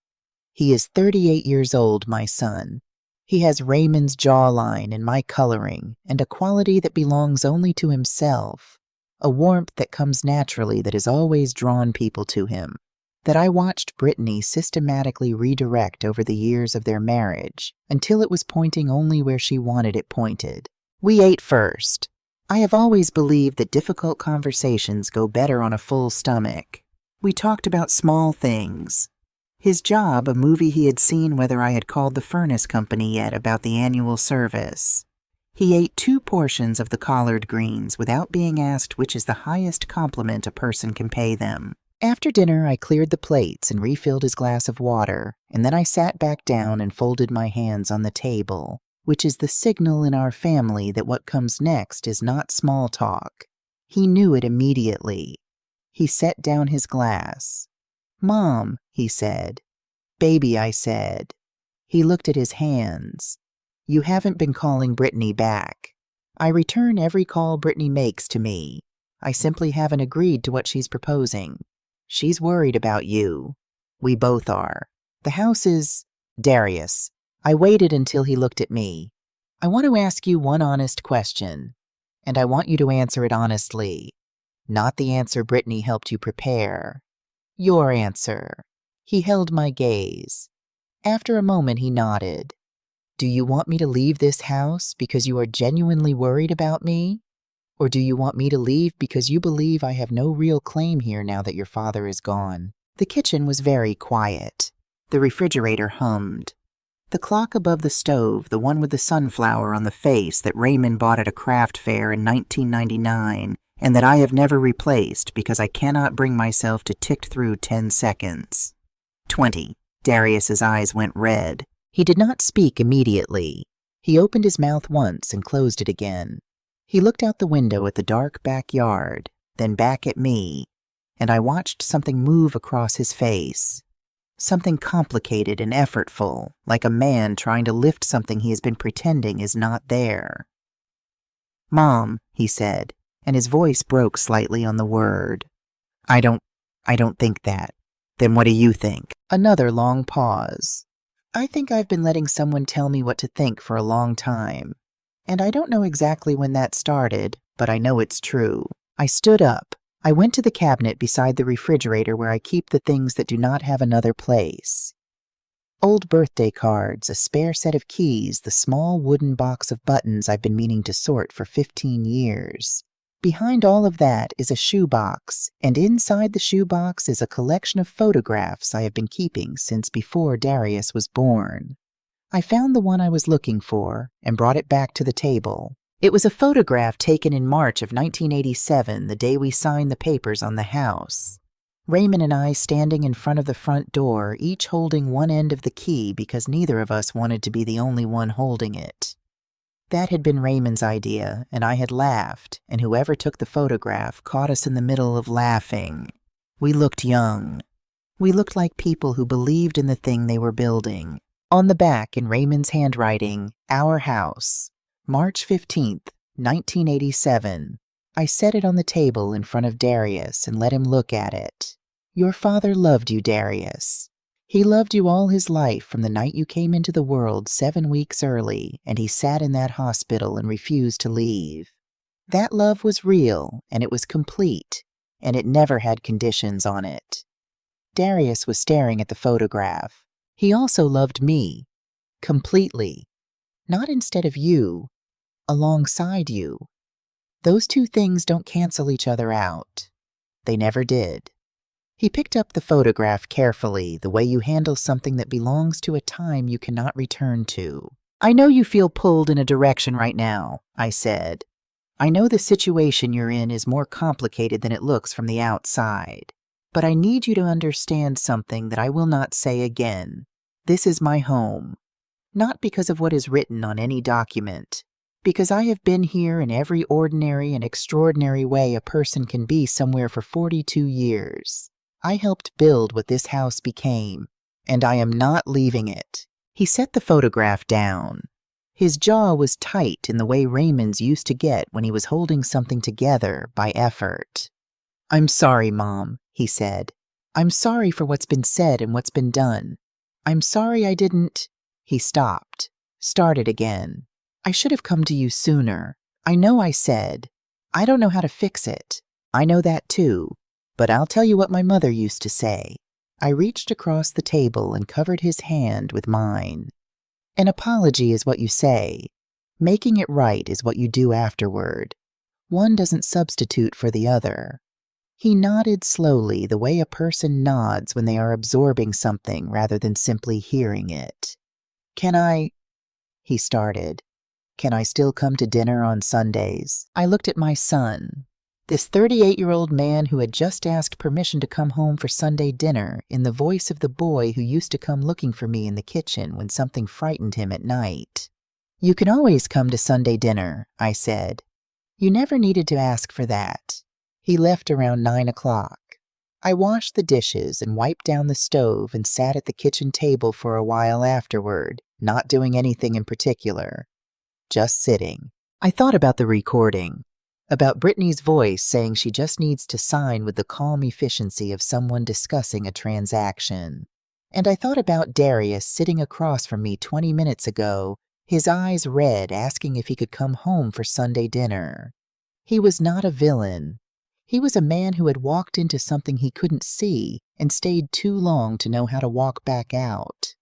He is 38 years old, my son. He has Raymond's jawline and my coloring, and a quality that belongs only to himself, a warmth that comes naturally that has always drawn people to him, that I watched Brittany systematically redirect over the years of their marriage, until it was pointing only where she wanted it pointed. We ate first. I have always believed that difficult conversations go better on a full stomach. We talked about small things. His job, a movie he had seen, whether I had called the furnace company yet about the annual service. He ate 2 portions of the collard greens without being asked which is the highest compliment a person can pay them. After dinner, I cleared the plates and refilled his glass of water, and then I sat back down and folded my hands on the table, which is the signal in our family that what comes next is not small talk. He knew it immediately. He set down his glass. Mom, he said. Baby, I said. He looked at his hands. You haven't been calling Brittany back. I return every call Brittany makes to me. I simply haven't agreed to what she's proposing. She's worried about you. We both are. The house is... Darius. I waited until he looked at me. I want to ask you one honest question, and I want you to answer it honestly. Not the answer Brittany helped you prepare. Your answer. He held my gaze. After a moment, he nodded. Do you want me to leave this house because you are genuinely worried about me? Or do you want me to leave because you believe I have no real claim here now that your father is gone? The kitchen was very quiet. The refrigerator hummed. The clock above the stove, the one with the sunflower on the face that Raymond bought at a craft fair in 1999, and that I have never replaced because I cannot bring myself to tick through 10 seconds. 20. Darius's eyes went red. He did not speak immediately. He opened his mouth once and closed it again. He looked out the window at the dark backyard, then back at me, and I watched something move across his face. Something complicated and effortful, like a man trying to lift something he has been pretending is not there. Mom, he said, and his voice broke slightly on the word. I don't think that. Then what do you think? Another long pause. I think I've been letting someone tell me what to think for a long time. And I don't know exactly when that started, but I know it's true. I stood up. I went to the cabinet beside the refrigerator where I keep the things that do not have another place. Old birthday cards, a spare set of keys, the small wooden box of buttons I've been meaning to sort for 15 years. Behind all of that is a shoebox, and inside the shoebox is a collection of photographs I have been keeping since before Darius was born. I found the one I was looking for and brought it back to the table. It was a photograph taken in March of 1987, the day we signed the papers on the house. Raymond and I standing in front of the front door, each holding one end of the key because neither of us wanted to be the only one holding it. That had been Raymond's idea, and I had laughed, and whoever took the photograph caught us in the middle of laughing. We looked young. We looked like people who believed in the thing they were building. On the back, in Raymond's handwriting, "Our house, March 15th, 1987. I set it on the table in front of Darius and let him look at it. Your father loved you, Darius. He loved you all his life from the night you came into the world 7 weeks early, and he sat in that hospital and refused to leave. That love was real, and it was complete, and it never had conditions on it." Darius was staring at the photograph. He also loved me. Completely. Not instead of you. Alongside you. Those two things don't cancel each other out. They never did. He picked up the photograph carefully, the way you handle something that belongs to a time you cannot return to. "I know you feel pulled in a direction right now," I said. "I know the situation you're in is more complicated than it looks from the outside. But I need you to understand something that I will not say again. This is my home. Not because of what is written on any document. Because I have been here in every ordinary and extraordinary way a person can be somewhere for 42 years. I helped build what this house became, and I am not leaving it." He set the photograph down. His jaw was tight in the way Raymond's used to get when he was holding something together by effort. "I'm sorry, Mom," he said. "I'm sorry for what's been said and what's been done. I'm sorry I didn't—" He stopped, started again. "I should have come to you sooner. I know I said. I don't know how to fix it. I know that too. But I'll tell you what my mother used to say." I reached across the table and covered his hand with mine. "An apology is what you say. Making it right is what you do afterward. One doesn't substitute for the other." He nodded slowly, the way a person nods when they are absorbing something rather than simply hearing it. "Can I—" he started. "Can I still come to dinner on Sundays?" I looked at my son, this 38-year-old man who had just asked permission to come home for Sunday dinner in the voice of the boy who used to come looking for me in the kitchen when something frightened him at night. "You can always come to Sunday dinner," I said. "You never needed to ask for that." He left around 9 o'clock. I washed the dishes and wiped down the stove and sat at the kitchen table for a while afterward, not doing anything in particular. Just sitting. I thought about the recording, about Brittany's voice saying she just needs to sign with the calm efficiency of someone discussing a transaction. And I thought about Darius sitting across from me 20 minutes ago, his eyes red, asking if he could come home for Sunday dinner. He was not a villain. He was a man who had walked into something he couldn't see and stayed too long to know how to walk back out.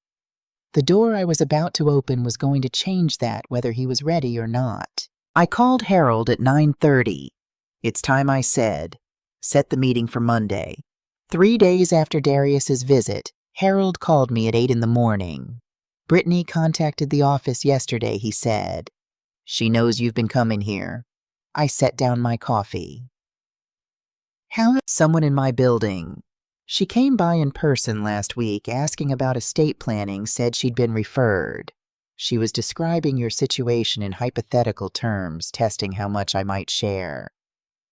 The door I was about to open was going to change that whether he was ready or not. I called Harold at 9:30. "It's time," I said. Set the meeting for Monday. 3 days after Darius's visit, Harold called me at 8 in the morning. "Brittany contacted the office yesterday," he said. "She knows you've been coming here." I set down my coffee. "How is someone in my building? She came by in person last week asking about estate planning, said she'd been referred. She was describing your situation in hypothetical terms, testing how much I might share.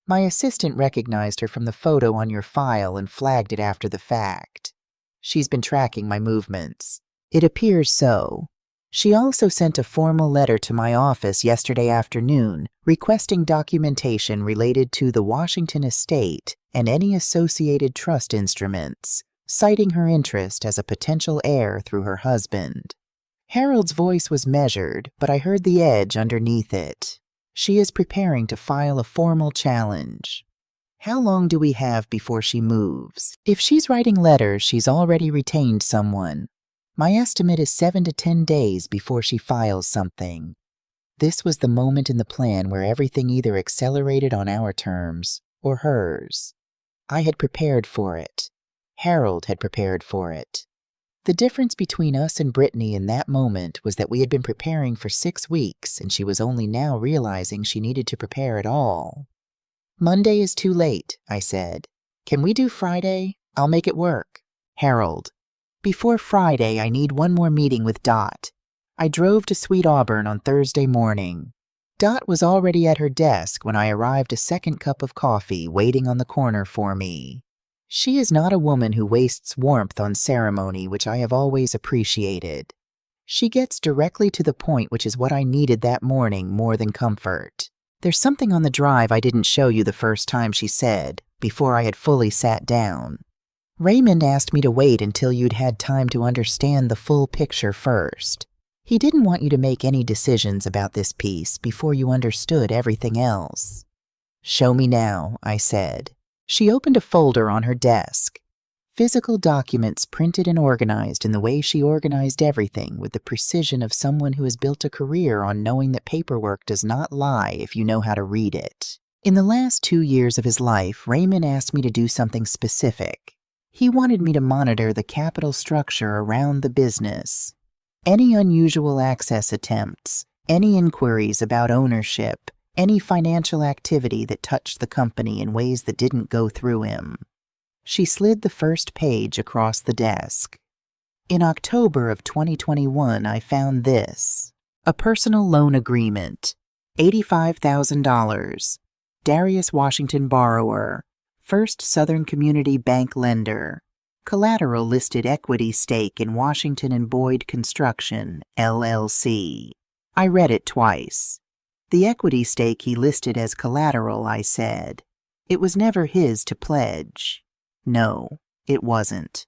My assistant recognized her from the photo on your file and flagged it after the fact. She's been tracking my movements. It appears so. She also sent a formal letter to my office yesterday afternoon requesting documentation related to the Washington estate and any associated trust instruments, citing her interest as a potential heir through her husband." Harold's voice was measured, but I heard the edge underneath it. "She is preparing to file a formal challenge. How long do we have before she moves? If she's writing letters, she's already retained someone. My estimate is 7 to 10 days before she files something." This was the moment in the plan where everything either accelerated on our terms or hers. I had prepared for it. Harold had prepared for it. The difference between us and Brittany in that moment was that we had been preparing for 6 weeks, and she was only now realizing she needed to prepare at all. "Monday is too late," I said. "Can we do Friday? I'll make it work." Harold: "Before Friday, I need one more meeting with Dot. I drove to Sweet Auburn on Thursday morning. Dot was already at her desk when I arrived, a second cup of coffee waiting on the corner for me. She is not a woman who wastes warmth on ceremony, which I have always appreciated. She gets directly to the point, which is what I needed that morning more than comfort. There's something on the drive I didn't show you the first time, she said, before I had fully sat down. Raymond asked me to wait until you'd had time to understand the full picture first. He didn't want you to make any decisions about this piece before you understood everything else. Show me now, I said. She opened a folder on her desk. Physical documents printed and organized in the way she organized everything, with the precision of someone who has built a career on knowing that paperwork does not lie if you know how to read it. In the last 2 years of his life, Raymond asked me to do something specific. He wanted me to monitor the capital structure around the business. Any unusual access attempts, any inquiries about ownership, any financial activity that touched the company in ways that didn't go through him. She slid the first page across the desk. In October of 2021, I found this. A personal loan agreement. $85,000. Darius Washington borrower. First Southern Community Bank lender. Collateral listed equity stake in Washington and Boyd Construction, LLC. I read it twice. The equity stake he listed as collateral, I said. It was never his to pledge. No, it wasn't.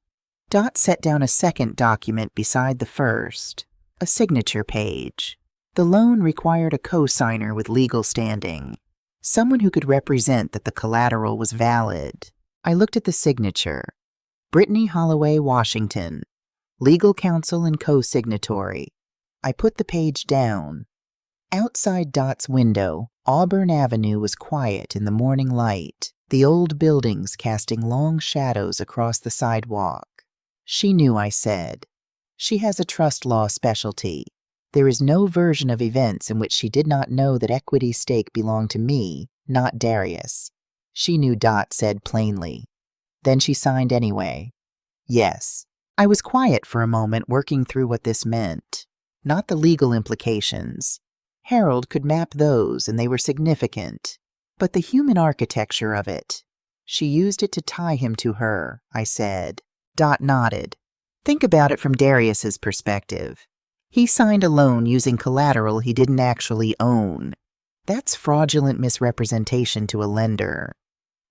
Dot set down a second document beside the first, a signature page. The loan required a co-signer with legal standing, someone who could represent that the collateral was valid. I looked at the signature. Brittany Holloway Washington, legal counsel and co-signatory. I put the page down. Outside Dot's window, Auburn Avenue was quiet in the morning light, the old buildings casting long shadows across the sidewalk. She knew, I said. She has a trust law specialty. There is no version of events in which she did not know that equity stake belonged to me, not Darius. She knew, Dot said plainly. Then she signed anyway. Yes. I was quiet for a moment, working through what this meant. Not the legal implications. Harold could map those, and they were significant. But the human architecture of it. She used it to tie him to her, I said. Dot nodded. Think about it from Darius's perspective. He signed a loan using collateral he didn't actually own. That's fraudulent misrepresentation to a lender.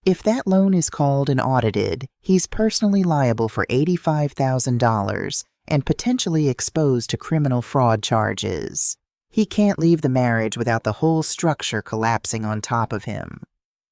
If that loan is called and audited, he's personally liable for $85,000 and potentially exposed to criminal fraud charges. He can't leave the marriage without the whole structure collapsing on top of him.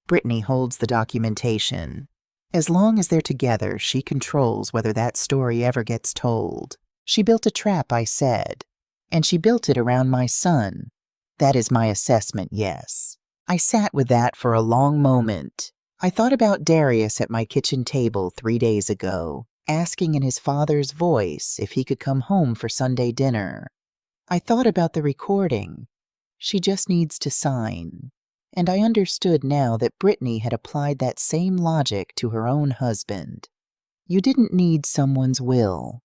Brittany holds the documentation. As long as they're together, she controls whether that story ever gets told. She built a trap, I said, and she built it around my son. That is my assessment, yes. I sat with that for a long moment. I thought about Darius at my kitchen table 3 days ago, asking in his father's voice if he could come home for Sunday dinner. I thought about the recording. She just needs to sign. And I understood now that Brittany had applied that same logic to her own husband. You didn't need someone's will.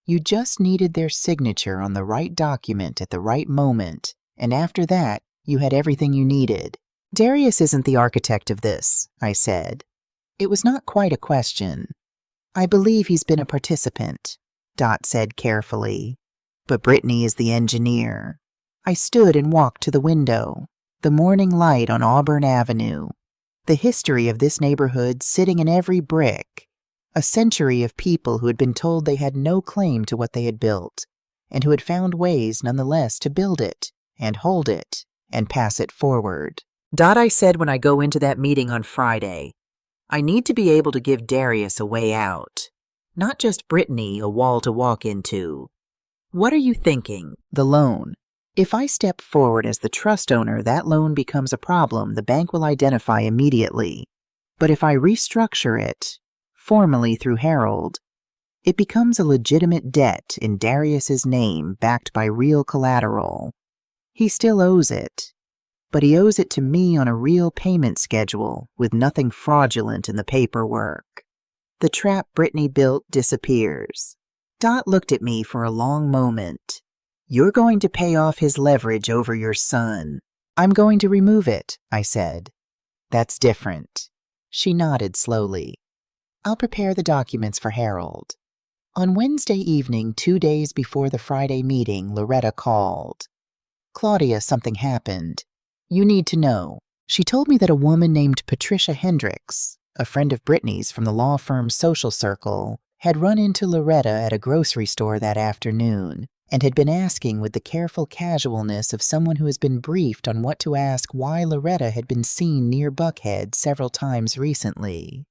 You just needed their signature on the right document at the right moment, and after that, you had everything you needed. Darius isn't the architect of this, I said. It was not quite a question. I believe he's been a participant, Dot said carefully. But Brittany is the engineer. I stood and walked to the window. The morning light on Auburn Avenue. The history of this neighborhood sitting in every brick. A century of people who had been told they had no claim to what they had built, and who had found ways nonetheless to build it, and hold it, and pass it forward. Dot, I said when I go into that meeting on Friday, I need to be able to give Darius a way out. Not just Brittany a wall to walk into. What are you thinking? The loan. If I step forward as the trust owner, that loan becomes a problem the bank will identify immediately. But if I restructure it, formally through Harold, it becomes a legitimate debt in Darius's name backed by real collateral. He still owes it, but he owes it to me on a real payment schedule with nothing fraudulent in the paperwork. The trap Brittany built disappears. Dot looked at me for a long moment. You're going to pay off his leverage over your son. I'm going to remove it, I said. That's different. She nodded slowly. I'll prepare the documents for Harold." On Wednesday evening, 2 days before the Friday meeting, Loretta called. "Claudia, something happened. You need to know." She told me that a woman named Patricia Hendricks, a friend of Brittany's from the law firm's social circle, had run into Loretta at a grocery store that afternoon and had been asking with the careful casualness of someone who has been briefed on what to ask why Loretta had been seen near Buckhead several times recently.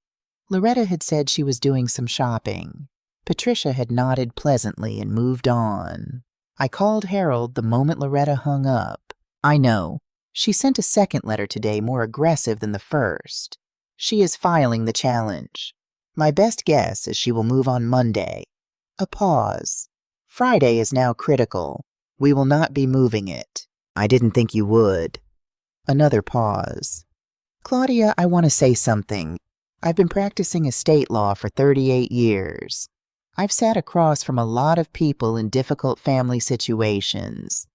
Loretta had said she was doing some shopping. Patricia had nodded pleasantly and moved on. I called Harold the moment Loretta hung up. "I know. She sent a second letter today more aggressive than the first. She is filing the challenge. My best guess is she will move on Monday." A pause. "Friday is now critical. We will not be moving it." "I didn't think you would." Another pause. "Claudia, I want to say something. I've been practicing estate law for 38 years. I've sat across from a lot of people in difficult family situations.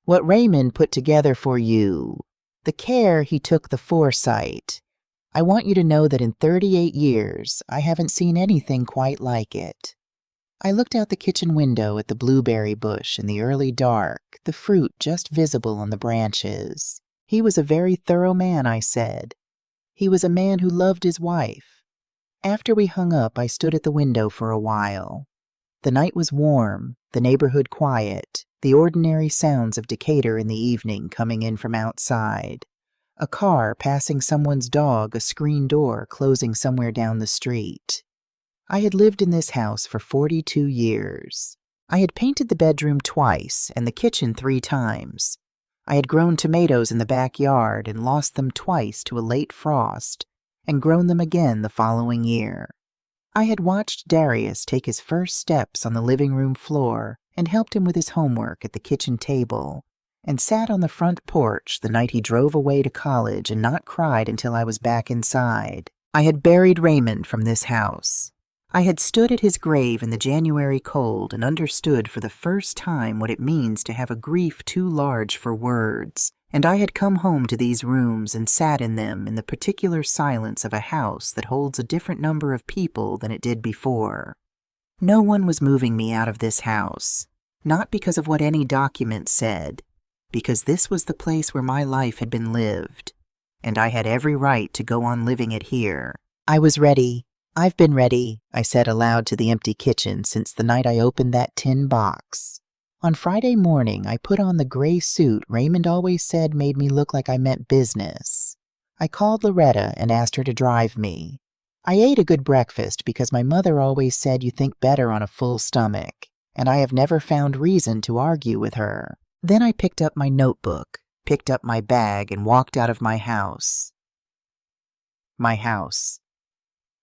What Raymond put together for you, the care he took, the foresight, I want you to know that in 38 years, I haven't seen anything quite like it." I looked out the kitchen window at the blueberry bush in the early dark, the fruit just visible on the branches. "He was a very thorough man," I said. "He was a man who loved his wife." After we hung up, I stood at the window for a while. The night was warm, the neighborhood quiet, the ordinary sounds of Decatur in the evening coming in from outside. A car passing someone's dog, a screen door closing somewhere down the street. I had lived in this house for 42 years. I had painted the bedroom twice and the kitchen 3 times. I had grown tomatoes in the backyard and lost them twice to a late frost, and grown them again the following year. I had watched Darius take his first steps on the living room floor and helped him with his homework at the kitchen table, and sat on the front porch the night he drove away to college and not cried until I was back inside. I had buried Raymond from this house. I had stood at his grave in the January cold and understood for the first time what it means to have a grief too large for words, and I had come home to these rooms and sat in them in the particular silence of a house that holds a different number of people than it did before. No one was moving me out of this house, not because of what any document said, because this was the place where my life had been lived, and I had every right to go on living it here. I was ready. "I've been ready," I said aloud to the empty kitchen since the night I opened that tin box. On Friday morning, I put on the gray suit Raymond always said made me look like I meant business. I called Loretta and asked her to drive me. I ate a good breakfast because my mother always said you think better on a full stomach, and I have never found reason to argue with her. Then I picked up my notebook, picked up my bag, and walked out of my house.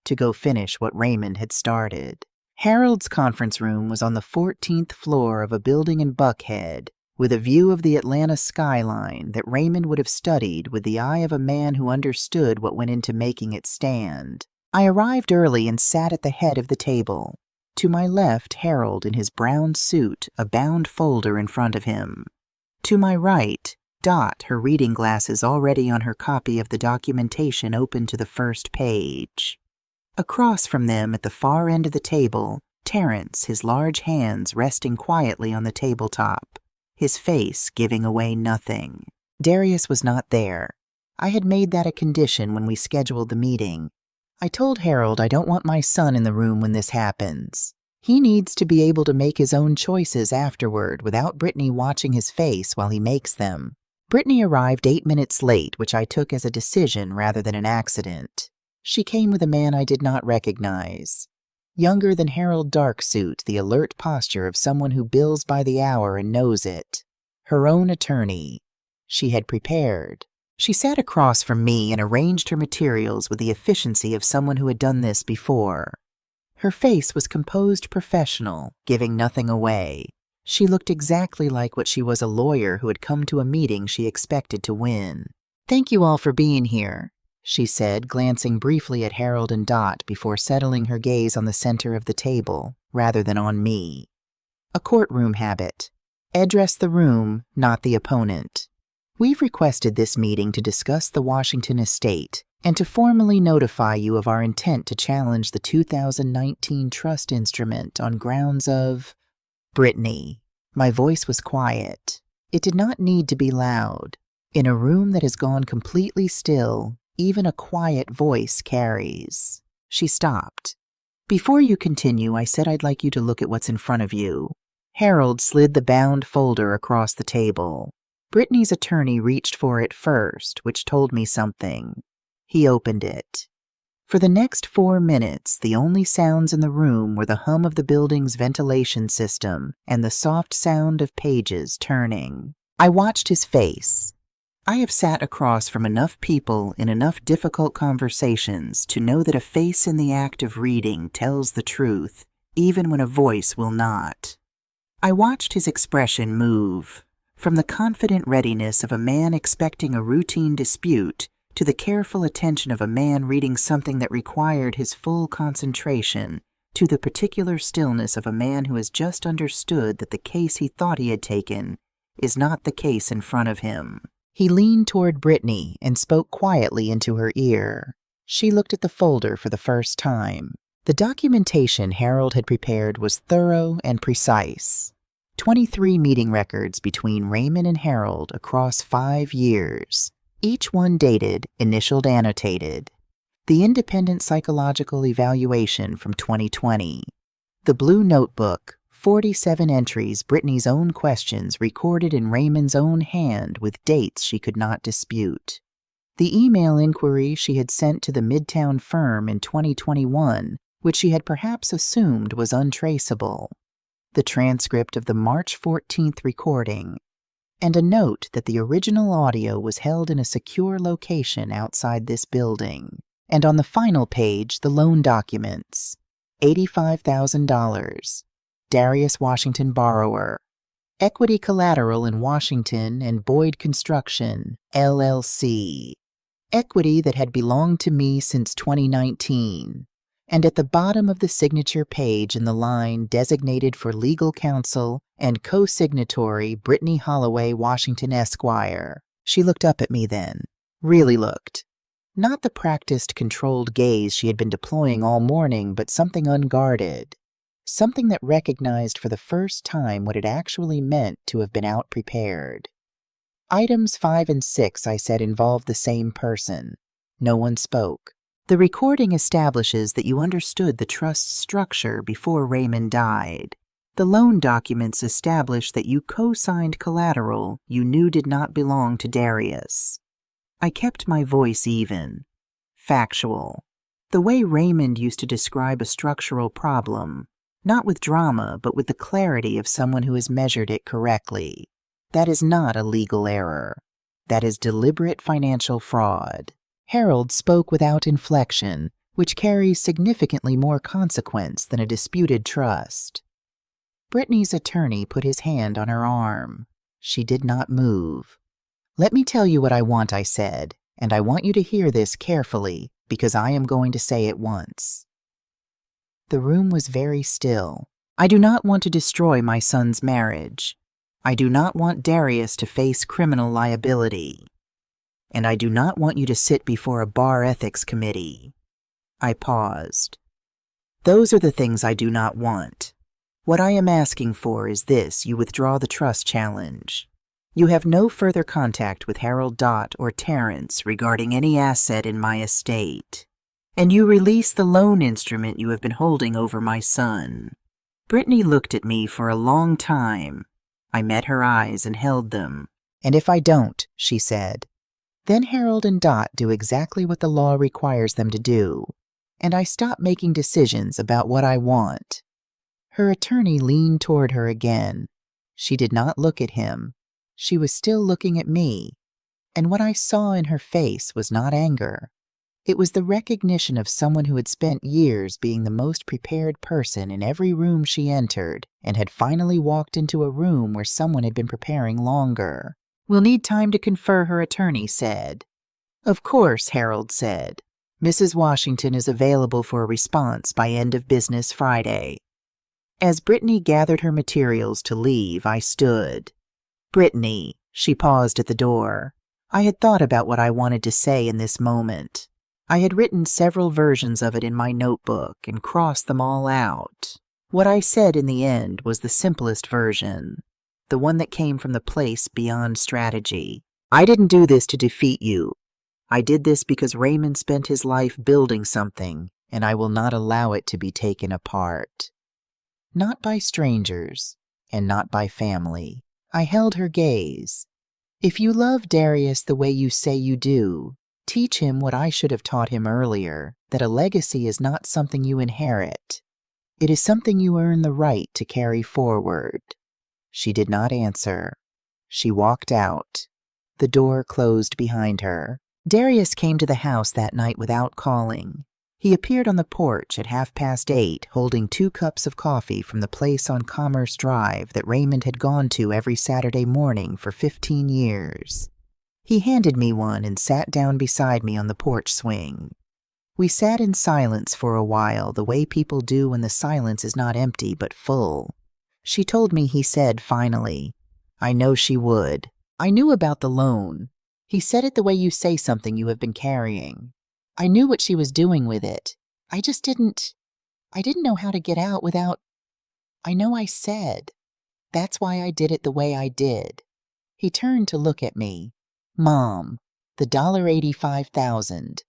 To go finish what Raymond had started. Harold's conference room was on the 14th floor of a building in Buckhead, with a view of the Atlanta skyline that Raymond would have studied with the eye of a man who understood what went into making it stand. I arrived early and sat at the head of the table. To my left, Harold in his brown suit, a bound folder in front of him. To my right, Dot, her reading glasses already on her copy of the documentation open to the first page. Across from them at the far end of the table, Terence, his large hands resting quietly on the tabletop, his face giving away nothing. Darius was not there. I had made that a condition when we scheduled the meeting. I told Harold I don't want my son in the room when this happens. He needs to be able to make his own choices afterward without Brittany watching his face while he makes them. Brittany arrived 8 minutes late, which I took as a decision rather than an accident. She came with a man I did not recognize. Younger than Harold Darksuit, the alert posture of someone who bills by the hour and knows it. Her own attorney. She had prepared. She sat across from me and arranged her materials with the efficiency of someone who had done this before. Her face was composed professional, giving nothing away. She looked exactly like what she was, a lawyer who had come to a meeting she expected to win. "Thank you all for being here," she said, glancing briefly at Harold and Dot before settling her gaze on the center of the table, rather than on me. A courtroom habit. Address the room, not the opponent. We've requested this meeting to discuss the Washington estate, and to formally notify you of our intent to challenge the 2019 trust instrument on grounds of... Brittany. My voice was quiet. It did not need to be loud. In a room that has gone completely still, even a quiet voice carries. She stopped. Before you continue, I said I'd like you to look at what's in front of you. Harold slid the bound folder across the table. Brittany's attorney reached for it first, which told me something. He opened it. For the next 4 minutes, the only sounds in the room were the hum of the building's ventilation system and the soft sound of pages turning. I watched his face. I have sat across from enough people in enough difficult conversations to know that a face in the act of reading tells the truth, even when a voice will not. I watched his expression move, from the confident readiness of a man expecting a routine dispute to the careful attention of a man reading something that required his full concentration, to the particular stillness of a man who has just understood that the case he thought he had taken is not the case in front of him. He leaned toward Brittany and spoke quietly into her ear. She looked at the folder for the first time. The documentation Harold had prepared was thorough and precise. 23 meeting records between Raymond and Harold across 5 years. Each one dated, initialed, annotated. The independent psychological evaluation from 2020. The blue notebook, 47 entries, Brittany's own questions recorded in Raymond's own hand with dates she could not dispute. The email inquiry she had sent to the Midtown firm in 2021, which she had perhaps assumed was untraceable. The transcript of the March 14th recording, and a note that the original audio was held in a secure location outside this building. And on the final page, the loan documents. $85,000. Darius Washington borrower. Equity collateral in Washington and Boyd Construction, LLC. Equity that had belonged to me since 2019. And at the bottom of the signature page in the line designated for legal counsel and co-signatory Brittany Holloway Washington Esquire. She looked up at me then. Really looked. Not the practiced, controlled gaze she had been deploying all morning, but something unguarded. Something that recognized for the first time what it actually meant to have been out-prepared. Items 5 and 6, I said, involved the same person. No one spoke. The recording establishes that you understood the trust's structure before Raymond died. The loan documents establish that you co-signed collateral you knew did not belong to Darius. I kept my voice even. Factual. The way Raymond used to describe a structural problem, not with drama, but with the clarity of someone who has measured it correctly. That is not a legal error. That is deliberate financial fraud. Harold spoke without inflection, which carries significantly more consequence than a disputed trust. Brittany's attorney put his hand on her arm. She did not move. "Let me tell you what I want," I said, "and I want you to hear this carefully, because I am going to say it once." The room was very still. I do not want to destroy my son's marriage. I do not want Darius to face criminal liability. And I do not want you to sit before a bar ethics committee. I paused. Those are the things I do not want. What I am asking for is this: you withdraw the trust challenge. You have no further contact with Harold Dott or Terrence regarding any asset in my estate. And you release the loan instrument you have been holding over my son. Brittany looked at me for a long time. I met her eyes and held them. "And if I don't," she said, "then Harold and Dot do exactly what the law requires them to do, and I stop making decisions about what I want." Her attorney leaned toward her again. She did not look at him. She was still looking at me, and what I saw in her face was not anger. It was the recognition of someone who had spent years being the most prepared person in every room she entered and had finally walked into a room where someone had been preparing longer. "We'll need time to confer," her attorney said. "Of course," Harold said. "Mrs. Washington is available for a response by end of business Friday." As Brittany gathered her materials to leave, I stood. "Brittany," she paused at the door. I had thought about what I wanted to say in this moment. I had written several versions of it in my notebook and crossed them all out. What I said in the end was the simplest version, the one that came from the place beyond strategy. I didn't do this to defeat you. I did this because Raymond spent his life building something, and I will not allow it to be taken apart. Not by strangers, and not by family. I held her gaze. If you love Darius the way you say you do, teach him what I should have taught him earlier, that a legacy is not something you inherit. It is something you earn the right to carry forward. She did not answer. She walked out. The door closed behind her. Darius came to the house that night without calling. He appeared on the porch at 8:30, holding 2 cups of coffee from the place on Commerce Drive that Raymond had gone to every Saturday morning for 15 years. He handed me one and sat down beside me on the porch swing. We sat in silence for a while, the way people do when the silence is not empty but full. She told me he said finally, "I know she would. I knew about the loan. He said it the way you say something you have been carrying. I knew what she was doing with it. I didn't know how to get out without. I know I said. That's why I did it the way I did." He turned to look at me. "Mom, the $85,000.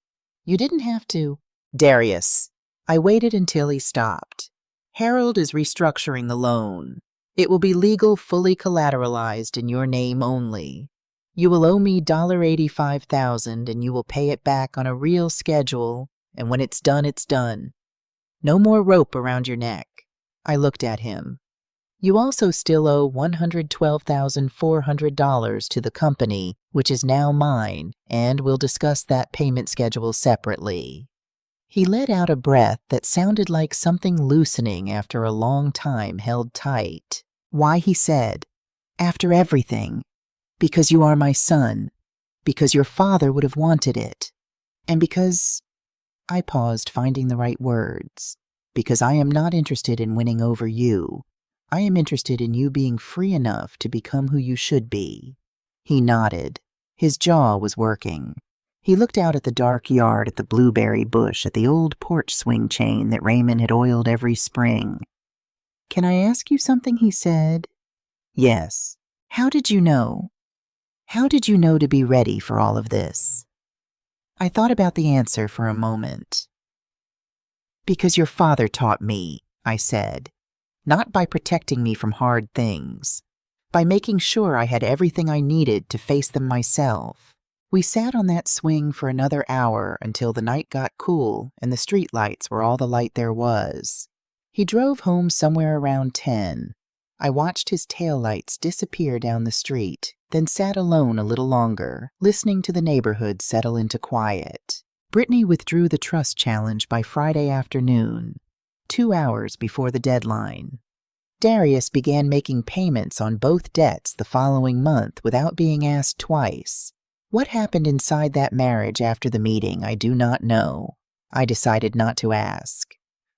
You didn't have to." "Darius." I waited until he stopped. "Harold is restructuring the loan. It will be legal, fully collateralized in your name only. You will owe me $85,000 and you will pay it back on a real schedule, and when it's done, it's done. No more rope around your neck." I looked at him. "You also still owe $112,400 to the company, which is now mine, and we'll discuss that payment schedule separately." He let out a breath that sounded like something loosening after a long time held tight. "Why," he said, "after everything. Because you are my son. Because your father would have wanted it. And because—" I paused, finding the right words. "Because I am not interested in winning over you. I am interested in you being free enough to become who you should be." He nodded. His jaw was working. He looked out at the dark yard, at the blueberry bush, at the old porch swing chain that Raymond had oiled every spring. "Can I ask you something?" he said. "Yes." "How did you know? How did you know to be ready for all of this?" I thought about the answer for a moment. "Because your father taught me," I said. "Not by protecting me from hard things. By making sure I had everything I needed to face them myself." We sat on that swing for another hour until the night got cool and the street lights were all the light there was. He drove home somewhere around 10. I watched his taillights disappear down the street, then sat alone a little longer, listening to the neighborhood settle into quiet. Brittany withdrew the trust challenge by Friday afternoon, 2 hours before the deadline. Darius began making payments on both debts the following month without being asked twice. What happened inside that marriage after the meeting, I do not know. I decided not to ask.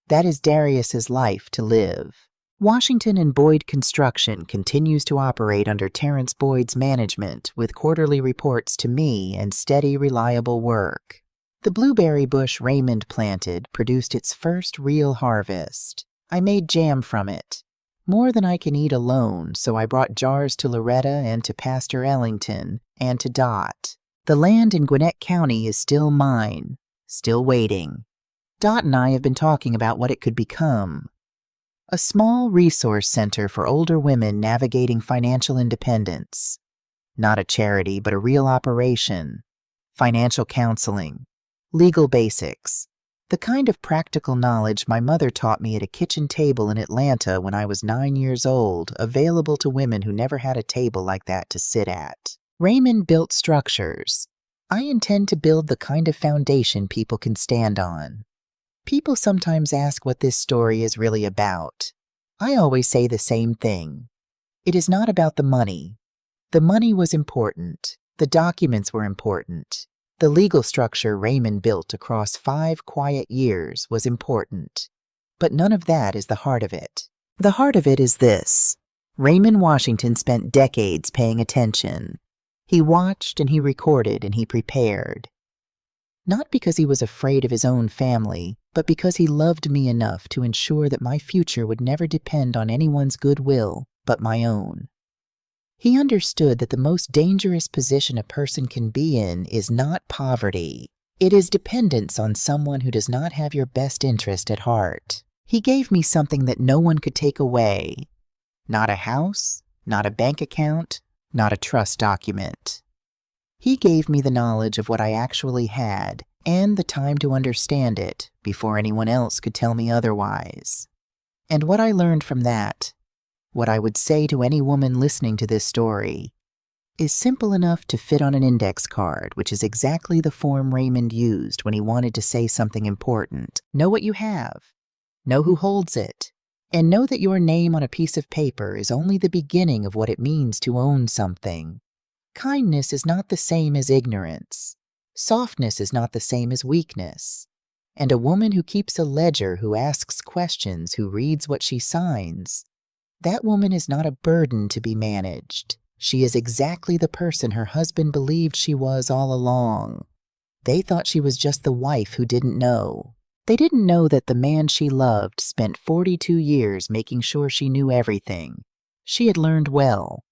That is Darius's life to live. Washington and Boyd Construction continues to operate under Terrence Boyd's management with quarterly reports to me and steady, reliable work. The blueberry bush Raymond planted produced its first real harvest. I made jam from it. More than I can eat alone, so I brought jars to Loretta and to Pastor Ellington and to Dot. The land in Gwinnett County is still mine, still waiting. Dot and I have been talking about what it could become. A small resource center for older women navigating financial independence. Not a charity, but a real operation. Financial counseling. Legal basics. The kind of practical knowledge my mother taught me at a kitchen table in Atlanta when I was 9 years old, available to women who never had a table like that to sit at. Raymond built structures. I intend to build the kind of foundation people can stand on. People sometimes ask what this story is really about. I always say the same thing. It is not about the money. The money was important. The documents were important. The legal structure Raymond built across 5 quiet years was important. But none of that is the heart of it. The heart of it is this. Raymond Washington spent decades paying attention. He watched and he recorded and he prepared. Not because he was afraid of his own family, but because he loved me enough to ensure that my future would never depend on anyone's goodwill but my own. He understood that the most dangerous position a person can be in is not poverty. It is dependence on someone who does not have your best interest at heart. He gave me something that no one could take away. Not a house, not a bank account, not a trust document. He gave me the knowledge of what I actually had and the time to understand it before anyone else could tell me otherwise. And what I learned from that, what I would say to any woman listening to this story, is simple enough to fit on an index card, which is exactly the form Raymond used when he wanted to say something important. Know what you have, know who holds it, and know that your name on a piece of paper is only the beginning of what it means to own something. Kindness is not the same as ignorance. Softness is not the same as weakness. And a woman who keeps a ledger, who asks questions, who reads what she signs, that woman is not a burden to be managed. She is exactly the person her husband believed she was all along. They thought she was just the wife who didn't know. They didn't know that the man she loved spent 42 years making sure she knew everything. She had learned well.